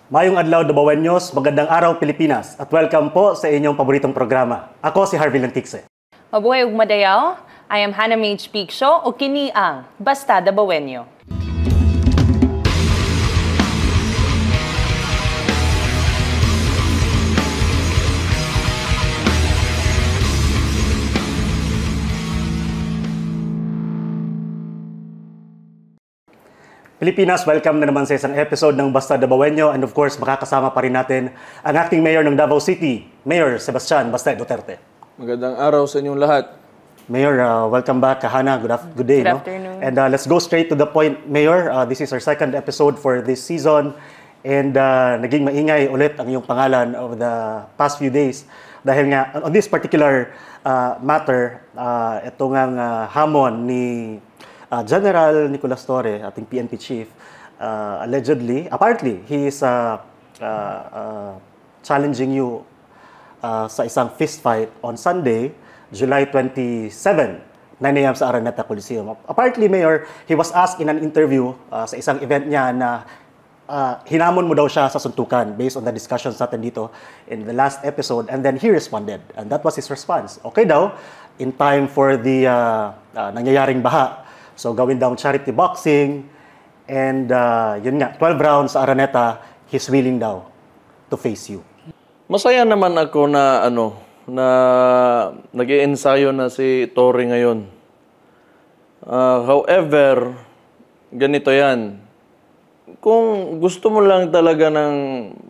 Mayong adlaw Dabawenyos, magandang araw Pilipinas at welcome po sa inyong paboritong programa. Ako si Harvey Lanticse. Mabuhay ug madayaw, I am Hannah Mage Picsho o kini ang Basta Dabawenyo. Pilipinas, welcome na naman sa isang episode ng Basta Dabawenyo and of course makakasama pa rin natin ang acting mayor ng Davao City, Mayor Sebastian Baste Duterte. Magandang araw sa inyong lahat. Mayor, welcome back. Hannah, good day. Good afternoon. And let's go straight to the point, Mayor. This is our second episode for this season and naging maingay ulit ang iyong pangalan over the past few days dahil nga on this particular matter, ito ngang hamon ni General Nicolas Torre, ating PNP chief, apparently, he is challenging you sa isang fist fight on Sunday, July 27, 9 a.m. sa Araneta Coliseum. Apparently, Mayor, he was asked in an interview sa isang event niya na hinamon mo daw siya sa suntukan based on the discussions natin dito in the last episode, and then he responded. And that was his response. Okay daw, in time for the nangyayaring baha. So, gawin daw charity boxing, and yun nga, 12 rounds sa Araneta, he's willing daw to face you. Masaya naman ako na nag-iensayo na si Torre ngayon. However, ganito yan. Kung gusto mo lang talaga ng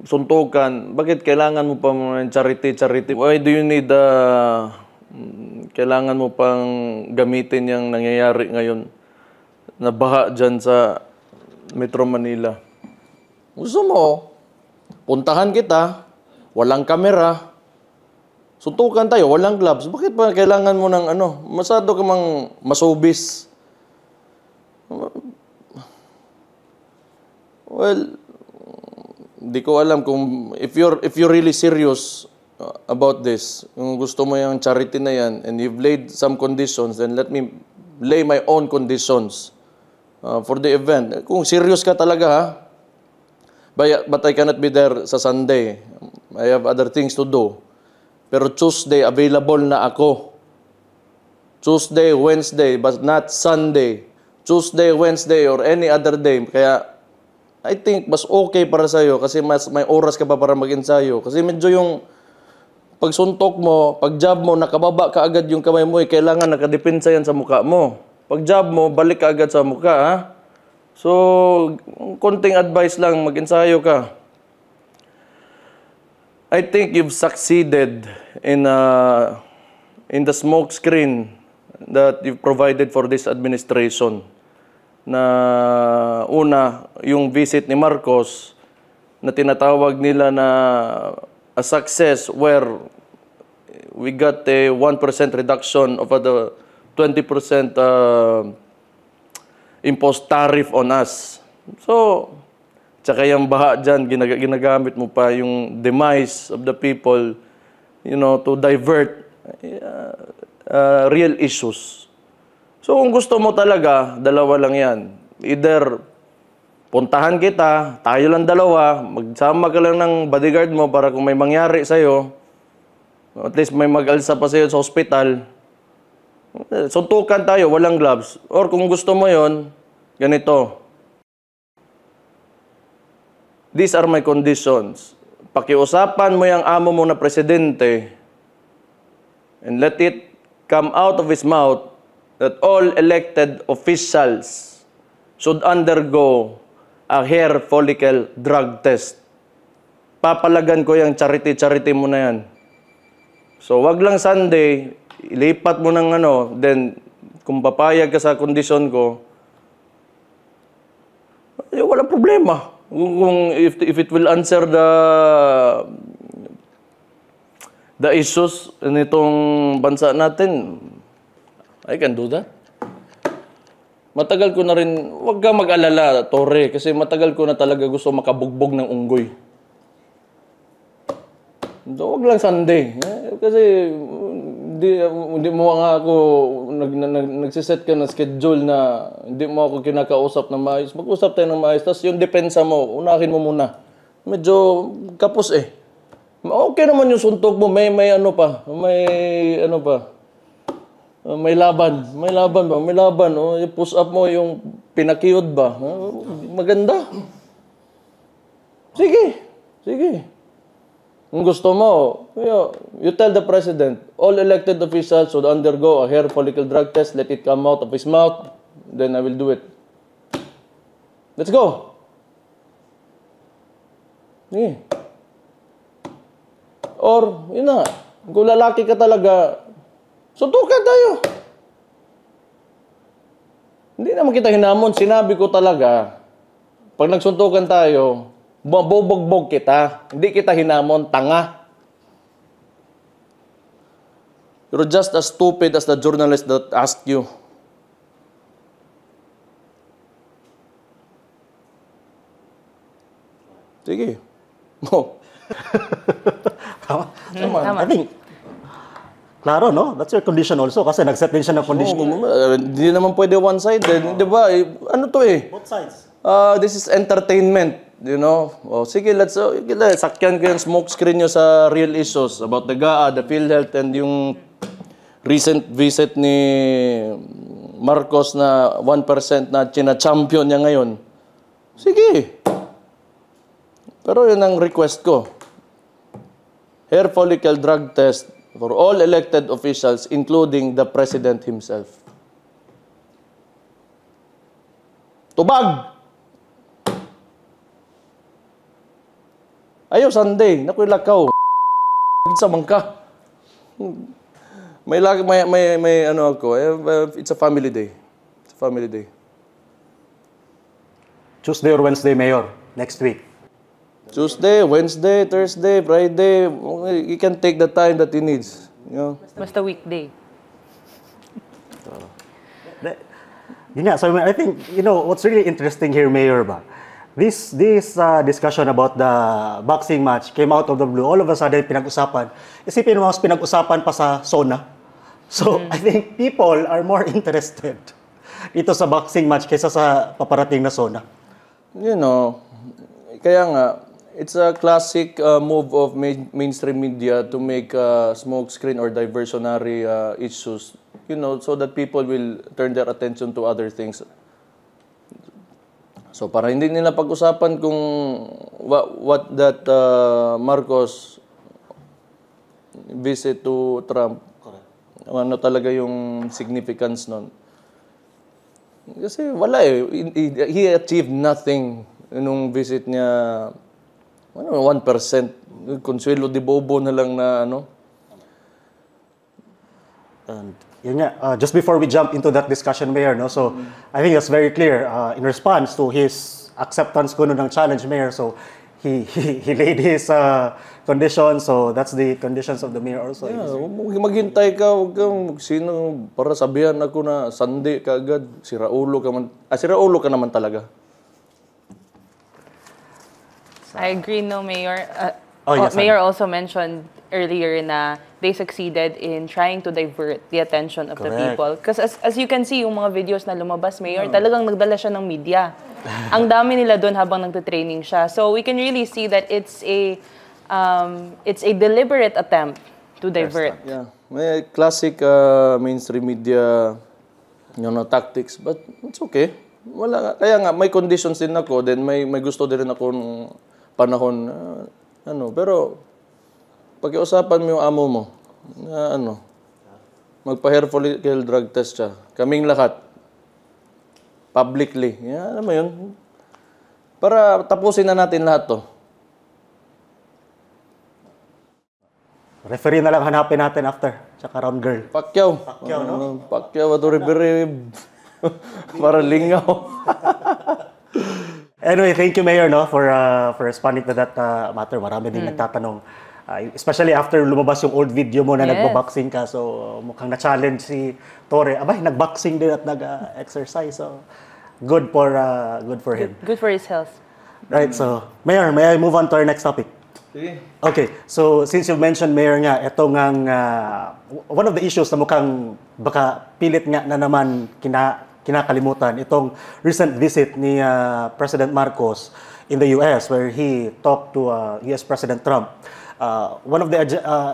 suntukan, bakit kailangan mo pa ng charity? Why do you need kailangan mo pang gamitin yung nangyayari ngayon na baha dyan sa Metro Manila? Gusto mo, puntahan kita, walang kamera, suntukan tayo, walang gloves. Bakit pa kailangan mo ng masyado ka mang masubis? Well, di ko alam kung if you're really serious about this, kung gusto mo yung charity na yan and you've laid some conditions, then let me lay my own conditions for the event. Kung serious ka talaga, ha? But I cannot be there sa Sunday. I have other things to do. Pero Tuesday, available na ako. Tuesday, Wednesday, but not Sunday. Tuesday, Wednesday, or any other day. Kaya, I think, mas okay para sa'yo kasi mas may oras ka pa para mag-ensayo. Kasi medyo yung pagsuntok mo, pag-jab mo, nakababa ka agad yung kamay mo, kailangan nakadepensa yan sa mukha mo. Pag-jab mo, balik ka agad sa mukha, ha? So, konting advice lang, mag-ensayo ka. I think you've succeeded in the smoke screen that you've provided for this administration. Na una, yung visit ni Marcos na tinatawag nila na a success where we got a 1% reduction of the 20% imposed tariff on us. So, tsaka yung baha dyan, ginagamit mo pa yung demise of the people, to divert real issues. So, kung gusto mo talaga, dalawa lang yan. Either puntahan kita, tayo lang dalawa, magsama ka lang ng bodyguard mo para kung may mangyari sa'yo, at least may mag-alsa pa sa'yo sa hospital, suntukan tayo, walang gloves. Or kung gusto mo yon, ganito. These are my conditions. Pakiusapan mo yung amo mo na presidente and let it come out of his mouth that all elected officials should undergo a hair follicle drug test. Papalagan ko yung charity mo na yan. So, wag lang Sunday, ilipat mo ng then kung papayag ka sa kondisyon ko, wala problema. Kung if it will answer the issues nitong bansa natin, I can do that. Matagal ko na rin, wag ka mag-alala, Torre, kasi matagal ko na talaga gusto makabugbog ng unggoy. Wag lang Sunday. Kasi hindi mo nga ako nagsiset ka na schedule na hindi mo ako kinakausap na maayos. Mag-usap tayo ng maayos. Tapos yung depensa mo, unahin mo muna. medyo kapos eh. Okay naman yung suntok mo, may ano pa, may ano pa. May laban ba? May laban. Oh, yung push up mo, yung pinakiyod ba? Maganda. Sige. Kung gusto mo, you tell the president, all elected officials should undergo a hair follicle drug test, let it come out of his mouth, then I will do it. Let's go. Sige. Or, yun na, kung lalaki ka talaga, suntukan tayo. Hindi naman kita hinamon. Sinabi ko talaga, pag nagsuntukan tayo, mabubugbog kita. Hindi kita hinamon, tanga. You're just as stupid as the journalist that asked you. Sige. No. Tama. Tama. I think, klaro, no? That's your condition also. Kasi nag-set din siya ng condition. Hindi naman pwede one-sided. Di ba? Ano to eh? Both sides. This is entertainment, you know. Oh, sige, sakyan ko yung smoke screen nyo sa real issues about the GAA, the PhilHealth, and yung recent visit ni Marcos na 1% na china-champion niya ngayon. Sige. Pero yun ang request ko. Hair follicle drug test for all elected officials, including the President himself. Tubag! Ayaw, Sunday. Naku, lakaw. Sa mangka. May ano ako. It's a family day. It's a family day. Tuesday or Wednesday, Mayor, next week. Tuesday, Wednesday, Thursday, Friday. You can take the time that he needs. You know? Basta weekday. Yun nga, so I think, what's really interesting here, Mayor, ba? This discussion about the boxing match came out of the blue. All of a sudden, pinag-usapan. Isipin mo, mas pinag-usapan pa sa SONA. So, I think people are more interested dito sa boxing match kaysa sa paparating na SONA. You know, kaya nga, it's a classic move of mainstream media to make smoke screen or diversionary issues, so that people will turn their attention to other things. So para hindi nila pag-usapan kung what that Marcos visit to Trump, ano talaga yung significance nun. Kasi wala eh. He achieved nothing nung visit niya. 1%. Consuelo de Bobo na lang na ano. And yun nga, just before we jump into that discussion, Mayor, no? So I think that's very clear in response to his acceptance ko ng challenge, Mayor. So he laid his conditions. So that's the conditions of the Mayor also. Yeah, maghintay ka, huwag kang sino para sabihan ako na Sunday ka agad. Siraulo ka man. Siraulo ka naman talaga. I agree, no, Mayor. Yes, Mayor also mentioned earlier na they succeeded in trying to divert the attention of the people. Because as you can see, yung mga videos na lumabas, Mayor, talagang nagdala siya ng media. Ang dami nila doon habang nagte-training siya. So we can really see that it's a deliberate attempt to divert. Yeah, may classic mainstream media tactics, but it's okay. Wala, kaya nga may conditions din ako, then may gusto din ako nung panahon pero pag-iusapan mo yung amo mo na magpa-hair follicle drug test siya. Kaming lahat publicly. Alam mo yun? Para tapusin na natin lahat to. Referee na lang hanapin natin after. Tsaka round girl. Pacquiao. Pacquiao, no? Pacquiao at referee. Para lingaw. Anyway, thank you, Mayor, for responding to that matter. Marami din nagtatanong. Especially after lumabas yung old video mo na nagbo-boxing ka. So, mukhang na-challenge si Torre. Abay, nag-boxing din at nag-exercise. So, good for him. Good for his health. Right, so, Mayor, may I move on to our next topic? Sige. Okay, so since you mentioned, Mayor, nga, ito ngang one of the issues na mukhang baka pilit nga na naman kinakalimutan, itong recent visit ni President Marcos in the U.S. where he talked to U.S. President Trump. One of the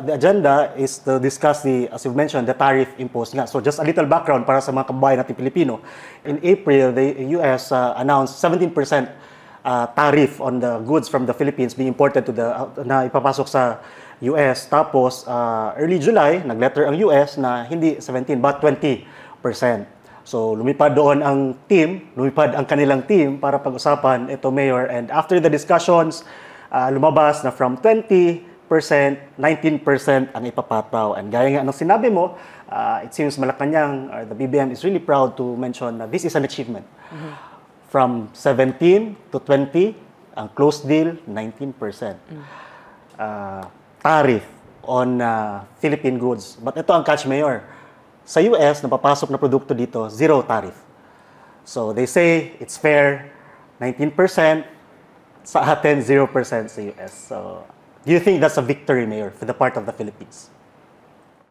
agenda is to discuss as you mentioned, the tariff imposed nga. So just a little background para sa mga kababayan natin Pilipino. In April, the U.S. Announced 17% tariff on the goods from the Philippines being imported to na ipapasok sa US. Tapos, early July, nag-letter ang US na hindi 17 but 20%. So, lumipad doon lumipad ang kanilang team para pag-usapan ito, Mayor. And after the discussions, lumabas na from 20%, 19% ang ipapataw. And gaya nga ng sinabi mo, it seems Malacanang, or the BBM is really proud to mention na this is an achievement. From 17 to 20, ang closed deal, 19%. Tariff on Philippine goods. But ito ang catch, Mayor. Sa US, napapasok na produkto dito, zero tariff. So they say it's fair, 19%. Sa atin, 0% sa US. So do you think that's a victory, Mayor, for the part of the Philippines?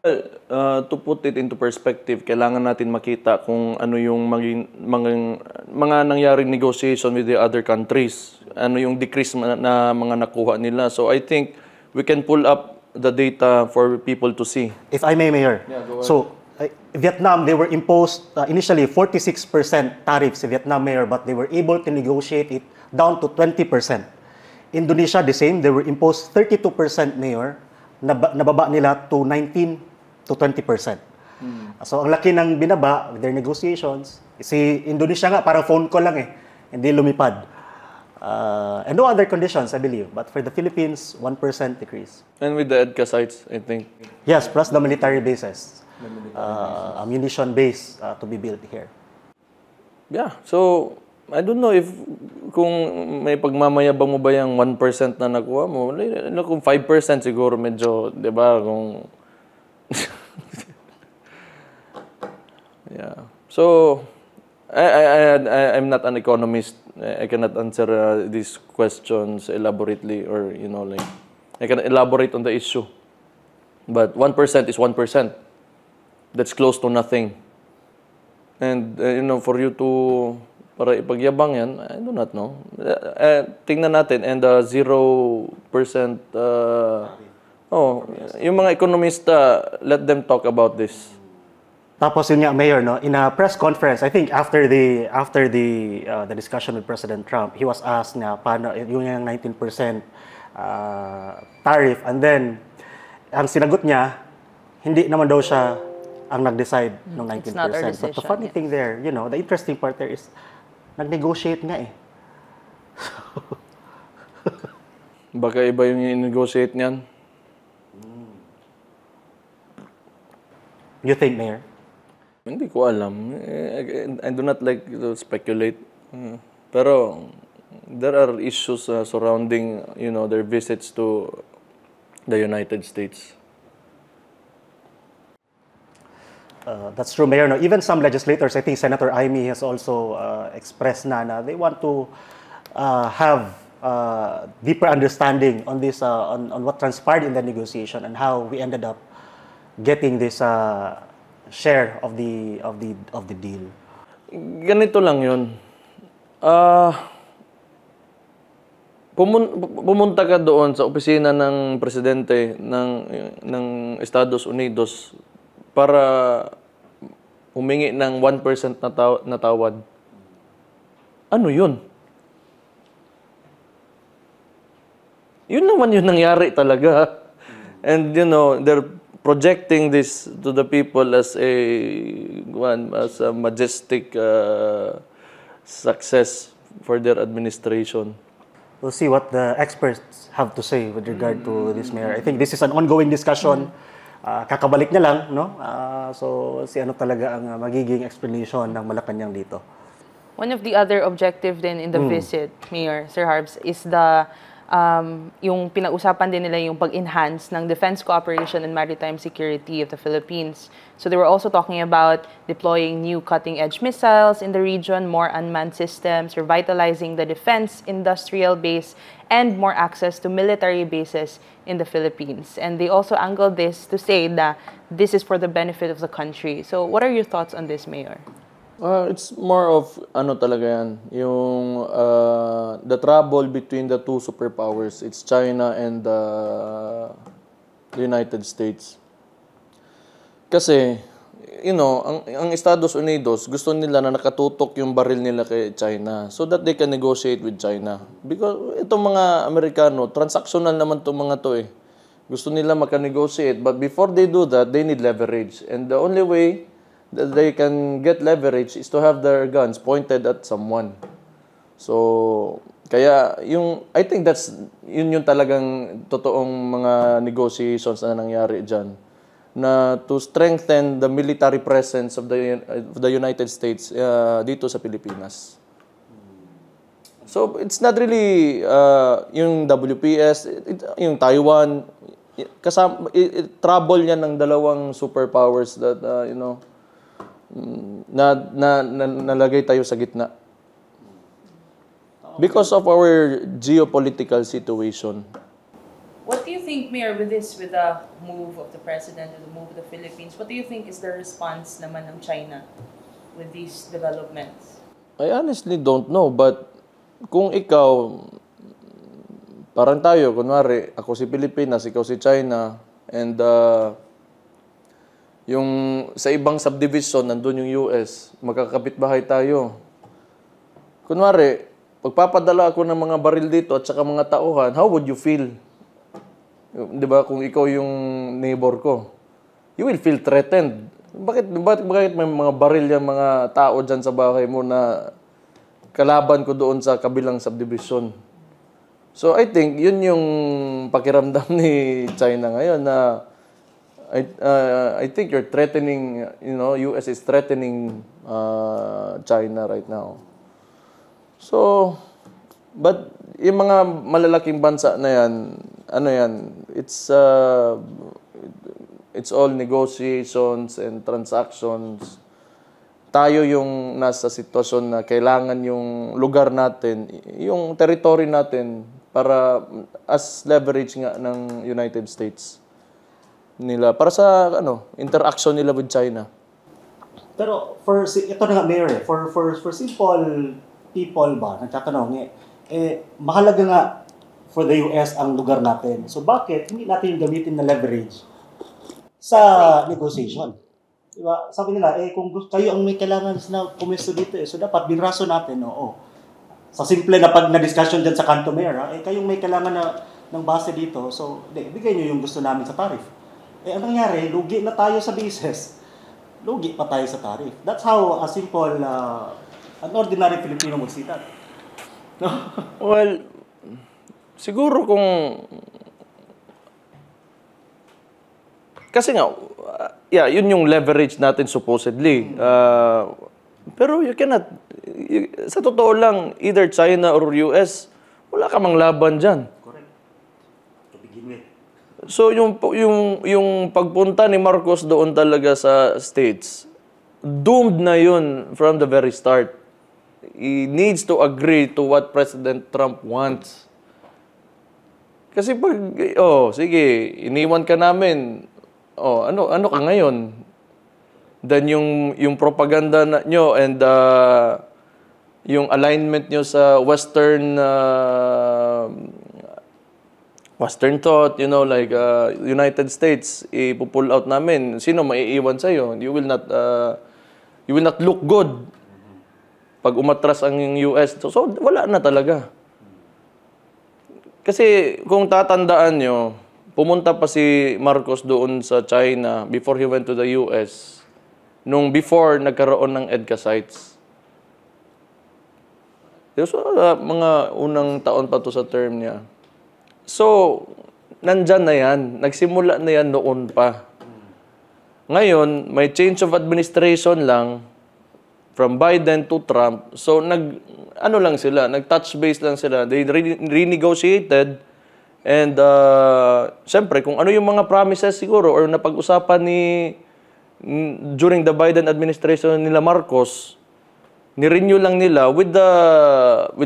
To put it into perspective, kailangan natin makita kung ano yung mga nangyaring negotiation with the other countries. Ano yung decrease na mga nakuha nila. So I think we can pull up the data for people to see. If I may, Mayor. Yeah, go ahead. So Vietnam, they were imposed initially 46% tariffs in Vietnam, Mayor, but they were able to negotiate it down to 20%. Indonesia, the same. They were imposed 32%, Mayor. Nababa nila to 19 to 20%. So, ang laki ng binaba with their negotiations. Si Indonesia nga, parang phone call lang hindi lumipad. And no other conditions, I believe. But for the Philippines, 1% decrease. And with the EDCA sites, I think. Yes, plus the military bases. Ammunition base to be built here. Yeah, so I don't know if kung may pagmamayabang mo ba yung 1% na nakuha mo. Kung 5% siguro medyo, 'di ba, kung yeah. So I'm not an economist. I cannot answer these questions elaborately, or like I can elaborate on the issue. But 1% is 1%. That's close to nothing. And for you to para ipagyabang yan, I do not know. Tingnan natin, and 0%, yung mga ekonomista, let them talk about this. Tapos yun nga, Mayor, no, in a press conference, I think after the discussion with President Trump, he was asked na paano yung 19% tariff, and then ang sinagot niya, hindi naman daw siya ang nag-decide ng 19%. It's not our decision, But the funny thing there, the interesting part there is nag-negotiate nga Baka iba yung i-negotiate niyan. You think, Mayor? Hindi ko alam. I do not like to speculate. Pero there are issues surrounding, their visits to the United States. That's true, Mayor. No, even some legislators, I think Senator Amy has also expressed na they want to have deeper understanding on this, on what transpired in the negotiation and how we ended up getting this share of the deal. Ganito lang yun. Pumunta ka doon sa opisina ng presidente ng Estados Unidos para humingi ng 1% na tawad. Ano yun? Yun naman yung nangyari talaga. And they're projecting this to the people as a majestic success for their administration. We'll see what the experts have to say with regard to this, Mayor. I think this is an ongoing discussion. Kakabalik na lang, no? So, ano talaga ang magiging explanation ng Malacanang dito. One of the other objective din in the visit, Mayor, Sir Harbs, is yung pinag-usapan din nila yung pag-enhance ng defense cooperation and maritime security of the Philippines. So they were also talking about deploying new cutting-edge missiles in the region, more unmanned systems, revitalizing the defense industrial base, and more access to military bases in the Philippines. And they also angled this to say that this is for the benefit of the country. So what are your thoughts on this, Mayor? It's more of ano talaga yan, yung the trouble between the two superpowers. It's China and the United States. Kasi, ang Estados Unidos, gusto nila na nakatutok yung baril nila kay China so that they can negotiate with China. Because itong mga Amerikano, transactional naman itong mga to eh. Gusto nila maka-negotiate. But before they do that, they need leverage. And the only way that they can get leverage is to have their guns pointed at someone. So, kaya I think yun yung talagang totoong mga negotiations na nangyari dyan. Na to strengthen the military presence of the United States dito sa Pilipinas. So, it's not really yung WPS, yung Taiwan, kasama, trouble yan ng dalawang superpowers that, nalagay tayo sa gitna. Because of our geopolitical situation. What do you think, Mayor, with the move of the President and the move of the Philippines, what do you think is the response naman ng China with these developments? I honestly don't know, but kung ikaw, parang tayo, kunwari, ako si Pilipinas, ikaw si China, and yung sa ibang subdivision, nandun yung US, magkakapit-bahay tayo. Kunwari, pagpapadala ako ng mga baril dito at saka mga tauhan, how would you feel? Di ba, kung ikaw yung neighbor ko, you will feel threatened. Bakit may mga baril yung mga tao dyan sa bahay mo na kalaban ko doon sa kabilang subdivision? So I think yun yung pakiramdam ni China ngayon na I think you're threatening, US is threatening China right now. So, but yung mga malalaking bansa na yan, it's all negotiations and transactions. Tayo yung nasa sitwasyon na kailangan yung lugar natin, yung territory natin para as leverage nga ng United States nila para sa interaction nila with China. Pero ito na nga, Mayor, for simple people ba, nagtatanong mahalaga nga for the US ang lugar natin. So bakit hindi natin yung gamitin na leverage sa negotiation? Diba? Sabi nila, kung kayo ang may kailangan na pumesto dito, so dapat binraso natin, oo. Sa simple na pag na-discussion dyan sa Kanto, Mayor, kayong may kailangan ng base dito, so bigay nyo yung gusto namin sa tariff. Ang nangyari, lugi na tayo sa bases. Lugi pa tayo sa tariff. That's how a simple, an ordinary Filipino would see that. No? Well, siguro kung... Kasi nga, yun yung leverage natin supposedly. Pero you cannot... sa totoo lang, either China or US, wala ka mang laban dyan. Correct. To begin with. So yung pagpunta ni Marcos doon talaga sa States, doomed na yun from the very start. He needs to agree to what President Trump wants. Kasi pag, sige, iniwan ka namin, ano ka ngayon? Then yung propaganda nyo and yung alignment nyo sa Western thought, like United States, ipo-pull out namin. Sino maiiwan sa'yo? You will not look good pag umatras ang US. So wala na talaga. Kasi kung tatandaan nyo, pumunta pa si Marcos doon sa China before he went to the US, nung before nagkaroon ng EDCA sites. So, mga unang taon pa to sa term niya. So, nandyan na yan. Nagsimula na yan noon pa. Ngayon, may change of administration lang from Biden to Trump. So, nag-touch base lang sila. They renegotiated and, syempre, kung ano yung mga promises siguro or napag-usapan during the Biden administration nila Marcos, ni-renew lang nila with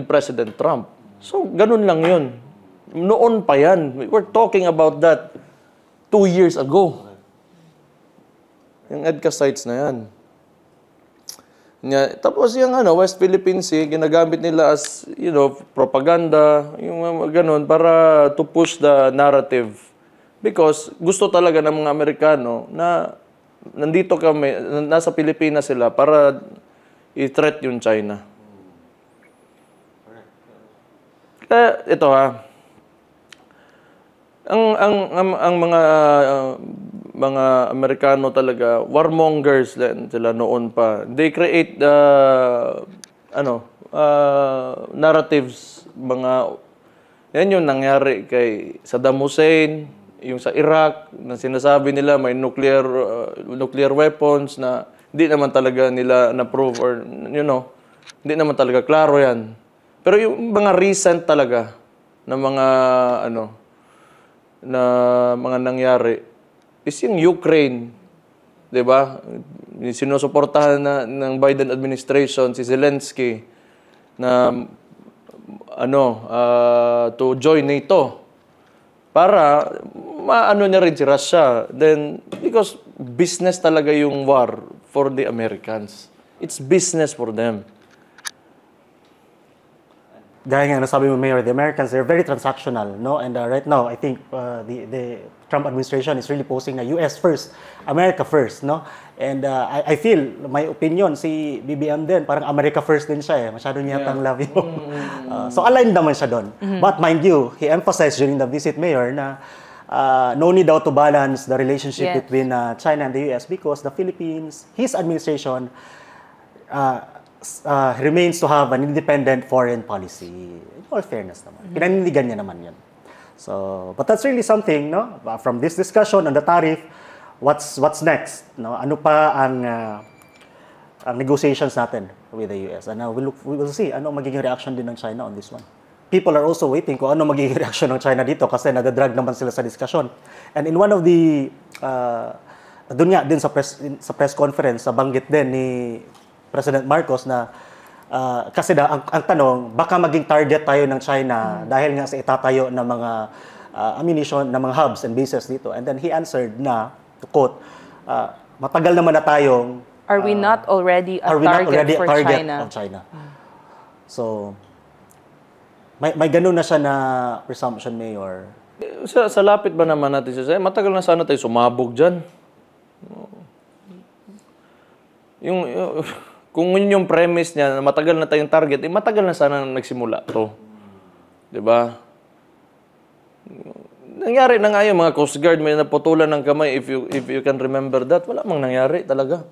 President Trump. So, ganun lang yun. Noon pa yan. We were talking about that 2 years ago. Yung EDCA sites na yan. Tapos yung West Philippine Sea, ginagamit nila as, propaganda, yung ganun, para to push the narrative. Because gusto talaga ng mga Amerikano na nandito kami, nasa Pilipinas sila para i-threat yung China. Kaya ito ang mga Amerikano talaga, warmongers din sila noon pa. They create narratives, yan yung nangyari kay Saddam Hussein, yung sa Iraq, na sinasabi nila may nuclear weapons na hindi naman talaga nila na-prove or, hindi naman talaga klaro yan. Pero yung mga recent talaga na mga nangyari is yung Ukraine, 'di ba? Sinusuportahan ng Biden administration si Zelensky na to join NATO para maano niya rin si Russia. Then because business talaga yung war for the Americans. It's business for them. Gaya nga nasabi mo, Mayor, the Americans, they're very transactional, no? And right now, I think the Trump administration is really posing na US first, America first, no? And I feel, my opinion, si BBM din, parang America first din siya eh. Masyado niya yatang love yung... so aligned naman siya doon. But mind you, he emphasized during the visit, Mayor, na no need daw to balance the relationship between China and the US because the Philippines, his administration, remains to have an independent foreign policy. In all fairness naman. Pinanindigan niya naman yan. So, but that's really something, no? From this discussion on the tariff, what's next? No? Ano pa ang negotiations natin with the US? And we will see ano magiging reaction din ng China on this one. People are also waiting kung ano magiging reaction ng China dito kasi nadadrag naman sila sa discussion. And in one of the doon nga din sa press conference, nabanggit din ni President Marcos na kasi ang tanong, baka maging target tayo ng China dahil nga sa itatayo ng mga ammunition, ng mga hubs and bases dito. And then he answered na, to quote, matagal naman na tayong... Are we not already a target for China? Of China? So, may ganun na siya na presumption, Mayor. Sa lapit ba naman natin siya? Matagal na sana tayo sumabog dyan. Kung yun yung premise niya na matagal na tayong target, matagal na sana nagsimula to. 'Di ba? Nangyari na nga yung mga Coast Guard, may naputulan ng kamay, if you can remember that. Wala mang nangyari talaga.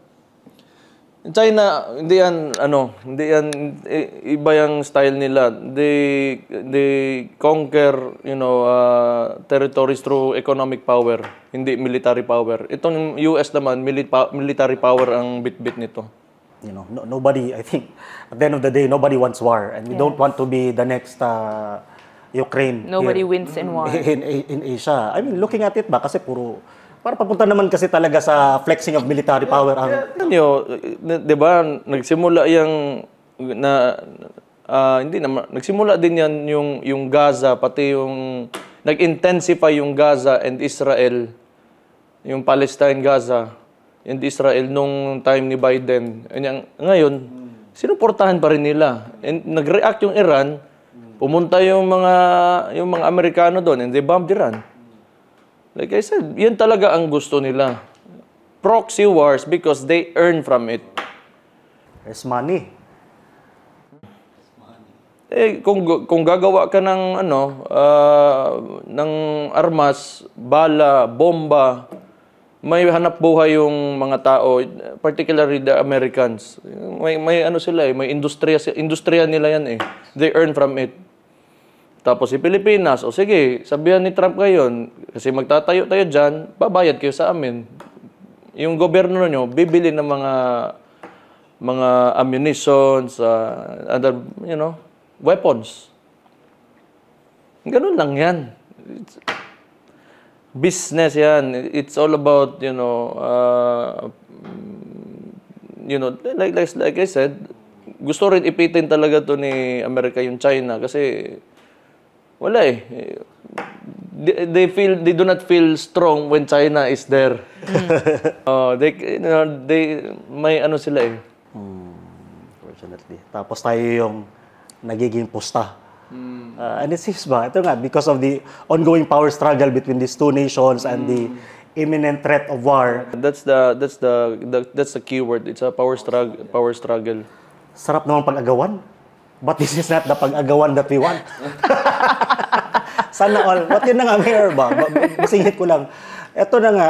In China, hindi yan iba yung style nila. They conquer, territories through economic power, hindi military power. Itong US naman, military power ang bit-bit nito. Nobody, I think, at the end of the day, nobody wants war. And we don't want to be the next Ukraine. Nobody wins in war. In Asia. I mean, looking at it ba, kasi para papunta naman kasi talaga sa flexing of military power. Di ba, nagsimula nagsimula din yan yung Gaza, pati yung, nag-intensify yung Gaza and Israel, yung Palestine, Gaza, and Israel nung time ni Biden. Ngayon, sinuportahan pa rin nila. And nag-react yung Iran, pumunta yung mga Amerikano doon and they bombed Iran. Like I said, yan talaga ang gusto nila. Proxy wars because they earn from it. There's money. Kung gagawa ka ng ng armas, bala, bomba, may hanap buhay yung mga tao, particularly the Americans. May sila may industriya nila yan eh. They earn from it. Tapos si Pilipinas, sige, sabihan ni Trump ngayon, kasi magtatayo tayo dyan, babayad kayo sa amin. Yung gobyerno nyo, bibili ng mga ammunitions, other, weapons. Ganun lang yan. Business yan. It's all about, like I said, gusto rin ipitin talaga to ni Amerika yung China kasi wala eh. They do not feel strong when China is there. They may sila eh. tapos tayo yung nagiging pusta. And it seems ba, ito nga, because of the ongoing power struggle between these two nations and the imminent threat of war. That's the key word. It's a power struggle. Sarap naman pag-agawan. But this is not the pag-agawan that we want. Sana all. But yun na nga, Mayor ba? Masingit ko lang. Ito na nga,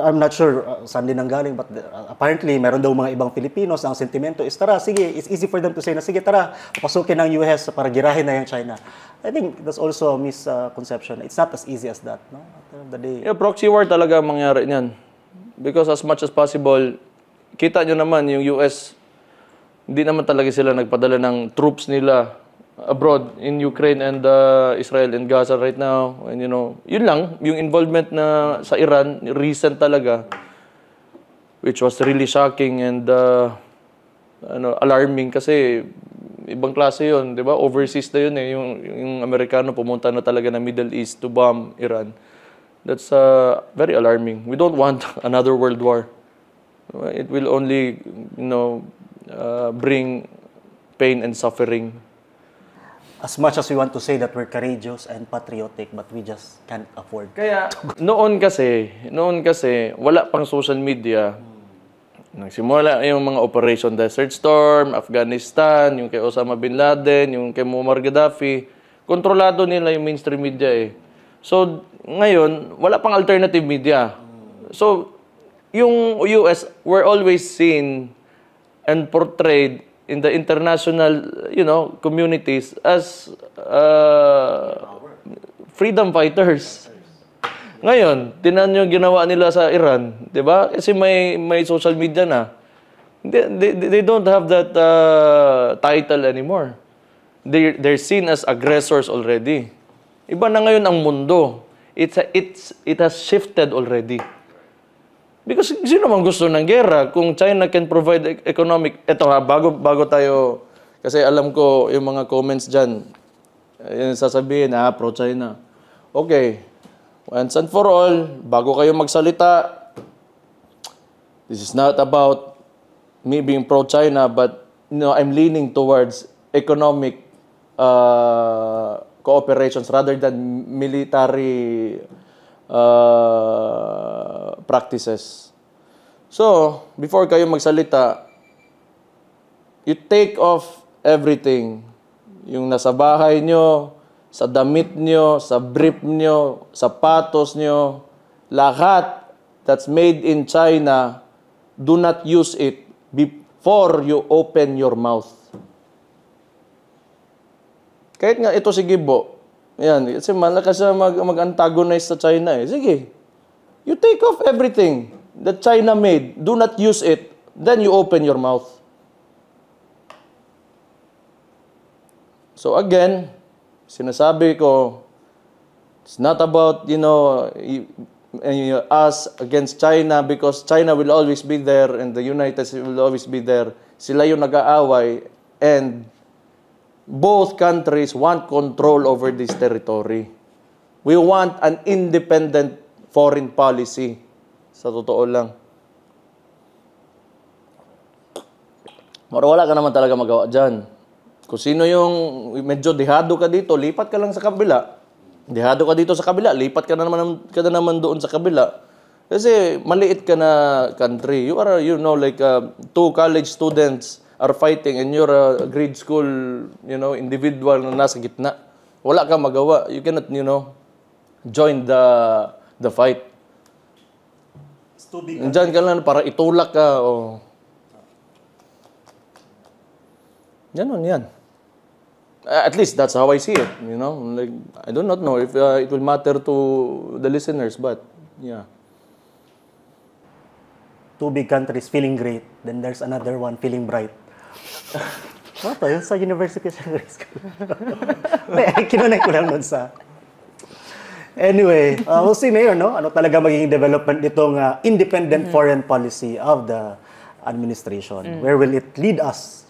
I'm not sure saan din nanggaling, but apparently, meron daw mga ibang Filipinos ang sentimento is, tara, sige, it's easy for them to say na, sige, tara, pasukin ng US para girahin na yung China. I think that's also a misconception. It's not as easy as that, no? At the end of the day. Yeah, proxy war talaga ang mangyari niyan. Because as much as possible, kita nyo naman yung US, hindi naman talaga sila nagpadala ng troops nila abroad in Ukraine and Israel and Gaza right now. And yun lang, yung involvement na sa Iran, recent talaga, which was really shocking and alarming kasi ibang klase yun, di ba? Overseas na yun eh. Yung Amerikano pumunta na talaga na Middle East to bomb Iran. That's very alarming. We don't want another world war. It will only, bring pain and suffering. As much as we want to say that we're courageous and patriotic, but we just can't afford. Kaya noon kasi wala pang social media. Nagsimula yung mga Operation Desert Storm, Afghanistan, yung kay Osama Bin Laden, yung kay Muammar Gaddafi. Kontrolado nila yung mainstream media eh. So ngayon, wala pang alternative media. So yung US were always seen and portrayed in the international, communities as freedom fighters. Ngayon, tinan nyo ginawa nila sa Iran, di ba? Kasi may social media na. They don't have that title anymore. They're seen as aggressors already. Iba na ngayon ang mundo. It has shifted already. Because sino man gusto ng gera kung China can provide economic... Ito ha, bago tayo... Kasi alam ko yung mga comments dyan. Sasabihin, pro-China. Okay. Once and for all, bago kayo magsalita, this is not about me being pro-China, but I'm leaning towards economic cooperations rather than military practices. So, before kayo magsalita, you take off everything. Yung nasa bahay nyo, sa damit nyo, sa brief nyo, sapatos nyo, lahat that's made in China, do not use it before you open your mouth. Kahit nga ito si Gibo, yan, kasi malakas siya mag-antagonize sa China eh. Sige, you take off everything that China made. Do not use it. Then you open your mouth. So again, sinasabi ko, it's not about, us against China because China will always be there and the United States will always be there. Sila yung nag-aaway and both countries want control over this territory. We want an independent foreign policy. Sa totoo lang. Wala ka naman talaga magawa dyan. Kung sino yung medyo dihado ka dito, lipat ka lang sa kabila. Dihado ka dito sa kabila, lipat ka na naman doon sa kabila. Kasi maliit ka na country. You are, two college students are fighting and you're a grade school, individual na nasa gitna. Wala kang magawa. You cannot, join the fight. Diyan ka lang para itulak ka. Yan. At least that's how I see it, I do not know if it will matter to the listeners, but yeah. Two big countries feeling great, then there's another one feeling bright. Ano yun? Sa University of Secondary School. Kinunay ko lang nun sa... Anyway, we'll see, Mayor, no? Ano talaga magiging development nitong independent foreign policy of the administration? Where will it lead us?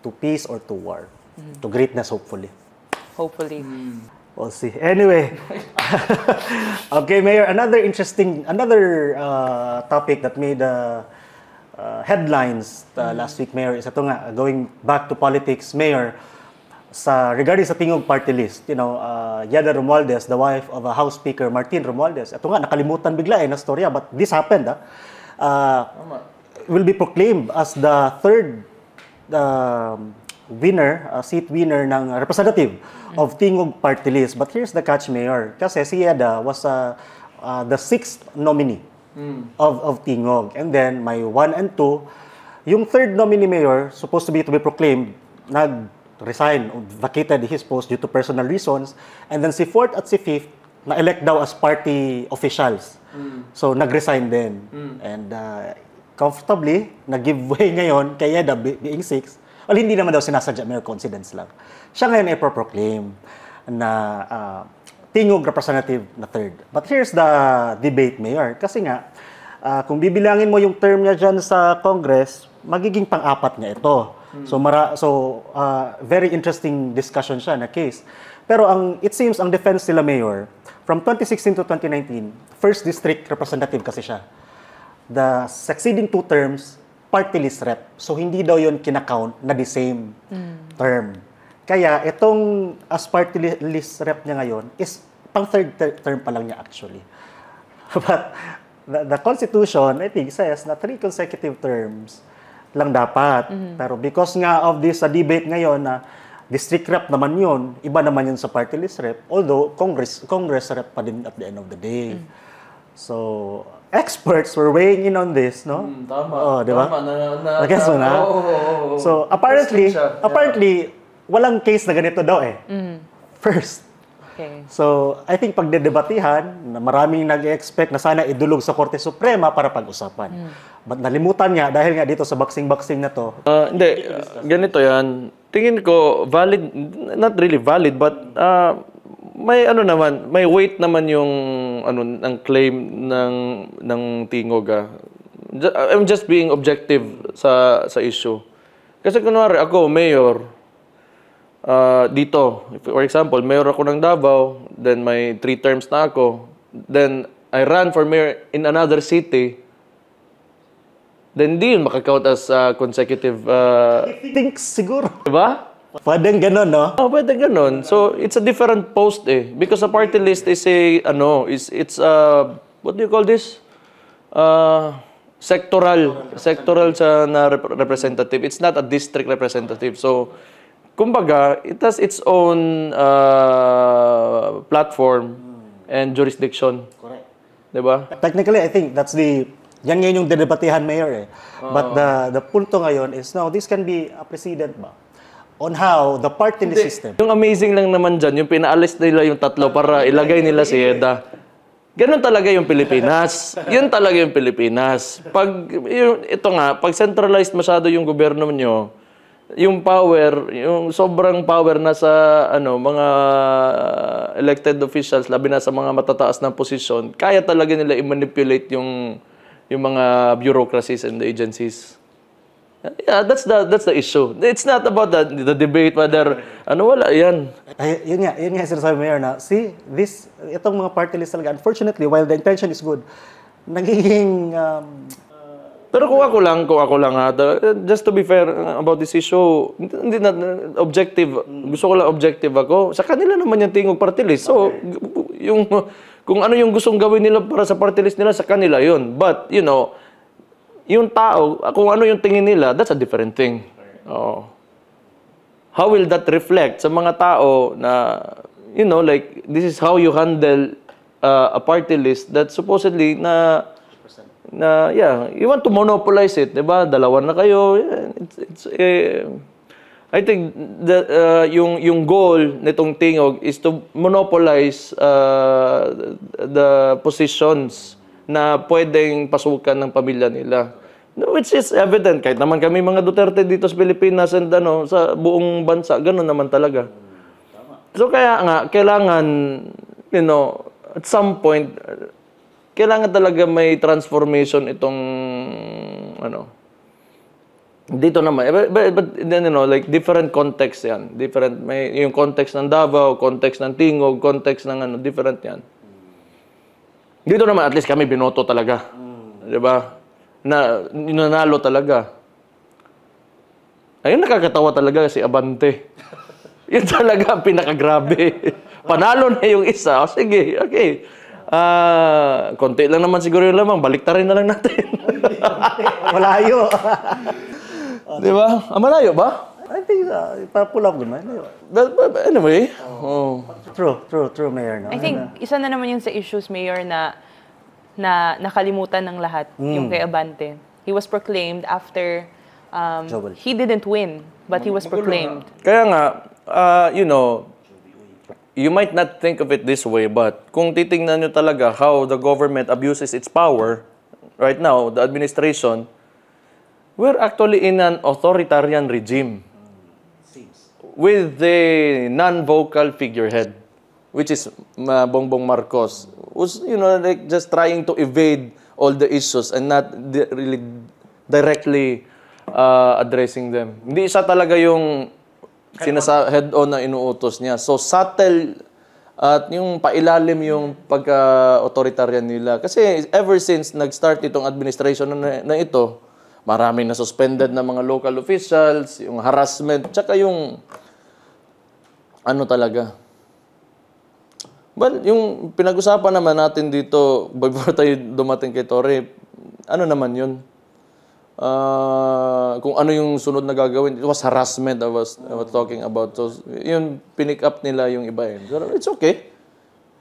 To peace or to war? To greatness, hopefully. Hopefully. We'll see. Anyway. Okay, Mayor, another topic that made headlines last week, Mayor, is ito nga, going back to politics, Mayor, regarding sa Tingog Party List, Yada Romualdez, the wife of House Speaker Martin Romualdez, ito nga, nakalimutan bigla na storya, but this happened, will be proclaimed as the third seat winner ng representative of Tingog Party List. But here's the catch, Mayor, kasi si Yada was the sixth nominee of Tingog. And then, may 1 and 2. Yung third nominee, Mayor, supposed to be proclaimed, nag-resign, vacated his post due to personal reasons. And then si fourth at si fifth, na-elect daw as party officials. So, nag-resign din. And comfortably, nag-give way ngayon kay Yeda being sixth. Well, hindi naman daw sinasadya, Mayor, coincidence lang. Siya ngayon ay pro-proclaim na Tingog representative na third. But here's the debate, Mayor. Kasi nga, kung bibilangin mo yung term niya dyan sa Congress, magiging pang-apat niya ito. So very interesting discussion siya na case. Pero it seems ang defense nila, Mayor, from 2016 to 2019, first district representative kasi siya. The succeeding 2 terms, party list rep. So hindi daw yun kinakount na the same term. Kaya itong as party list rep niya ngayon is pang third term pa lang niya actually. But the Constitution, I think, says na 3 consecutive terms lang dapat. Pero because nga of this debate ngayon na district rep naman yun, iba naman yun sa party list rep, although Congress rep pa din at the end of the day. So, experts were weighing in on this, no? Tama. Di ba? Nag-guess mo na? So, apparently, walang case na ganito daw eh. First. Okay. So, I think pagdedebatihan, na maraming nag-expect na sana idulog sa Korte Suprema para pag-usapan. But nalimutan nga dahil nga dito sa boxing na to. Hindi, ganito yan. Tingin ko, valid, not really valid, but may may weight naman yung ang claim ng Tingog. I'm just being objective sa issue. Kasi kunwari ako, mayor, dito, for example, mayor ako ng Davao, then may 3 terms na ako, then I ran for mayor in another city, then di yun makakount as consecutive. I think siguro. Diba? Pwedeng ganun, no? Oh, pwedeng ganun. So, it's a different post eh. Because a party list is it's what do you call this? Sectoral na representative. It's not a district representative. So, kumbaga, it has its own platform and jurisdiction. Correct. Diba? Technically, I think yan ngayon yung dedebatehan, Mayor eh. But the punto ngayon is, no, this can be a precedent ba? On how the party list system. Yung amazing lang naman dyan, yung pinaalis nila yung 3 para ilagay nila si Yeda. Ganun talaga yung Pilipinas. Yun talaga yung Pilipinas. Pag centralized masyado yung gobyerno nyo, yung power, yung sobrang power na sa mga elected officials, labi na sa mga matataas na posisyon, kaya talaga nila i-manipulate yung mga bureaucracies and the agencies. Yeah, that's the issue. It's not about the debate whether wala yan. Yun nga sinasabi, Mayor, na itong mga party list talaga, unfortunately, while the intention is good, nagiging pero kung ako lang just to be fair about this issue, hindi na objective. Gusto ko lang objective ako. Sa kanila naman yung Tingog party list. So, kung ano yung gustong gawin nila para sa party list nila, sa kanila yun. But, yung tao, kung ano yung tingin nila, that's a different thing. Oh. How will that reflect sa mga tao na, like, this is how you handle a party list that supposedly you want to monopolize it, diba? Dalawa na kayo. I think that yung goal nitong Tingog is to monopolize the positions na pwedeng pasukan ng pamilya nila. Which is evident. Kahit naman kami mga Duterte dito sa Pilipinas and sa buong bansa, gano'n naman talaga. So kaya nga, kailangan, at some point, kailangan talaga may transformation itong, dito naman. But like different context yan. Yung context ng Davao, context ng Tingog, context ng different yan. Dito naman, at least kami binoto talaga. Diba? na nanalo talaga. Ayun, nakakatawa talaga si Abante. Yun talaga ang pinakagrabe. Panalo na yung isa. O, sige, okay. Konti lang naman siguro yung lamang. Baliktarin na lang natin. Malayo. Di ba? Malayo ba? I think, pull up naman. But anyway. Oh. True, Mayor. No? I think isa na naman yung sa issues, Mayor, na nakalimutan ng lahat, yung kay Abante. He was proclaimed after he didn't win, but he was proclaimed. Kaya nga, you might not think of it this way, but kung titingnan nyo talaga how the government abuses its power, right now, the administration, we're actually in an authoritarian regime with the non-vocal figurehead, which is Bongbong Marcos, who's, like just trying to evade all the issues and not really directly addressing them. Hindi siya talaga yung head-on na inuutos niya. So, subtle at yung pailalim yung pagka-authoritarian nila. Kasi ever since nag-start itong administration na ito, marami na suspended na mga local officials, yung harassment, tsaka yung talaga. Well, yung pinag-usapan naman natin dito, before tayo dumating kay Torre, naman yun? Kung ano yung sunod na gagawin, it was harassment I was talking about. So, yun, pinick up nila yung iba yun. So, it's okay.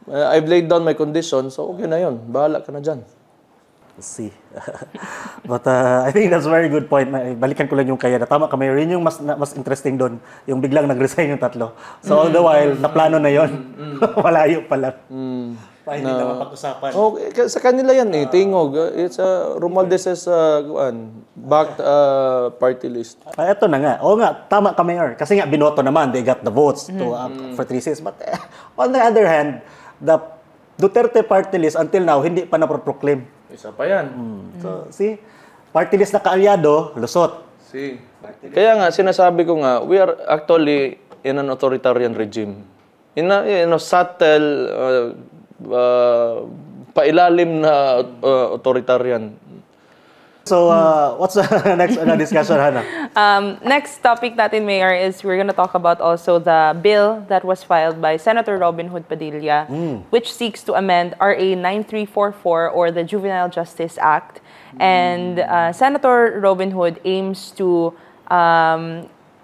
I've laid down my conditions, so okay na yun. Bahala ka na dyan. Let's see. But I think that's a very good point. Balikan ko lang yung kaya na tama ka, Mayor. Yun yung mas interesting doon. Yung biglang nag-resign yung tatlo. So all the while, naplano na yun. Malayo pa lang. Pa hindi na mapag-usapan. Okay, sa kanila yan tingog. It's Romualdez's backed party list. Ito na nga. Oo nga, tama ka, Mayor. Kasi nga, binoto naman. They got the votes for 3 seats. But on the other hand, the Duterte party list until now, hindi pa na-proclaim. Isa pa yan. So, see? Party list na kaalyado, lusot. See? Kaya nga, sinasabi ko nga, we are actually in an authoritarian regime. In a subtle, pailalim na authoritarian. So, what's the next discussion, Hannah? Next topic natin, Mayor, is we're going to talk about also the bill that was filed by Senator Robin Hood Padilla, which seeks to amend RA 9344 or the Juvenile Justice Act. And Senator Robin Hood aims to,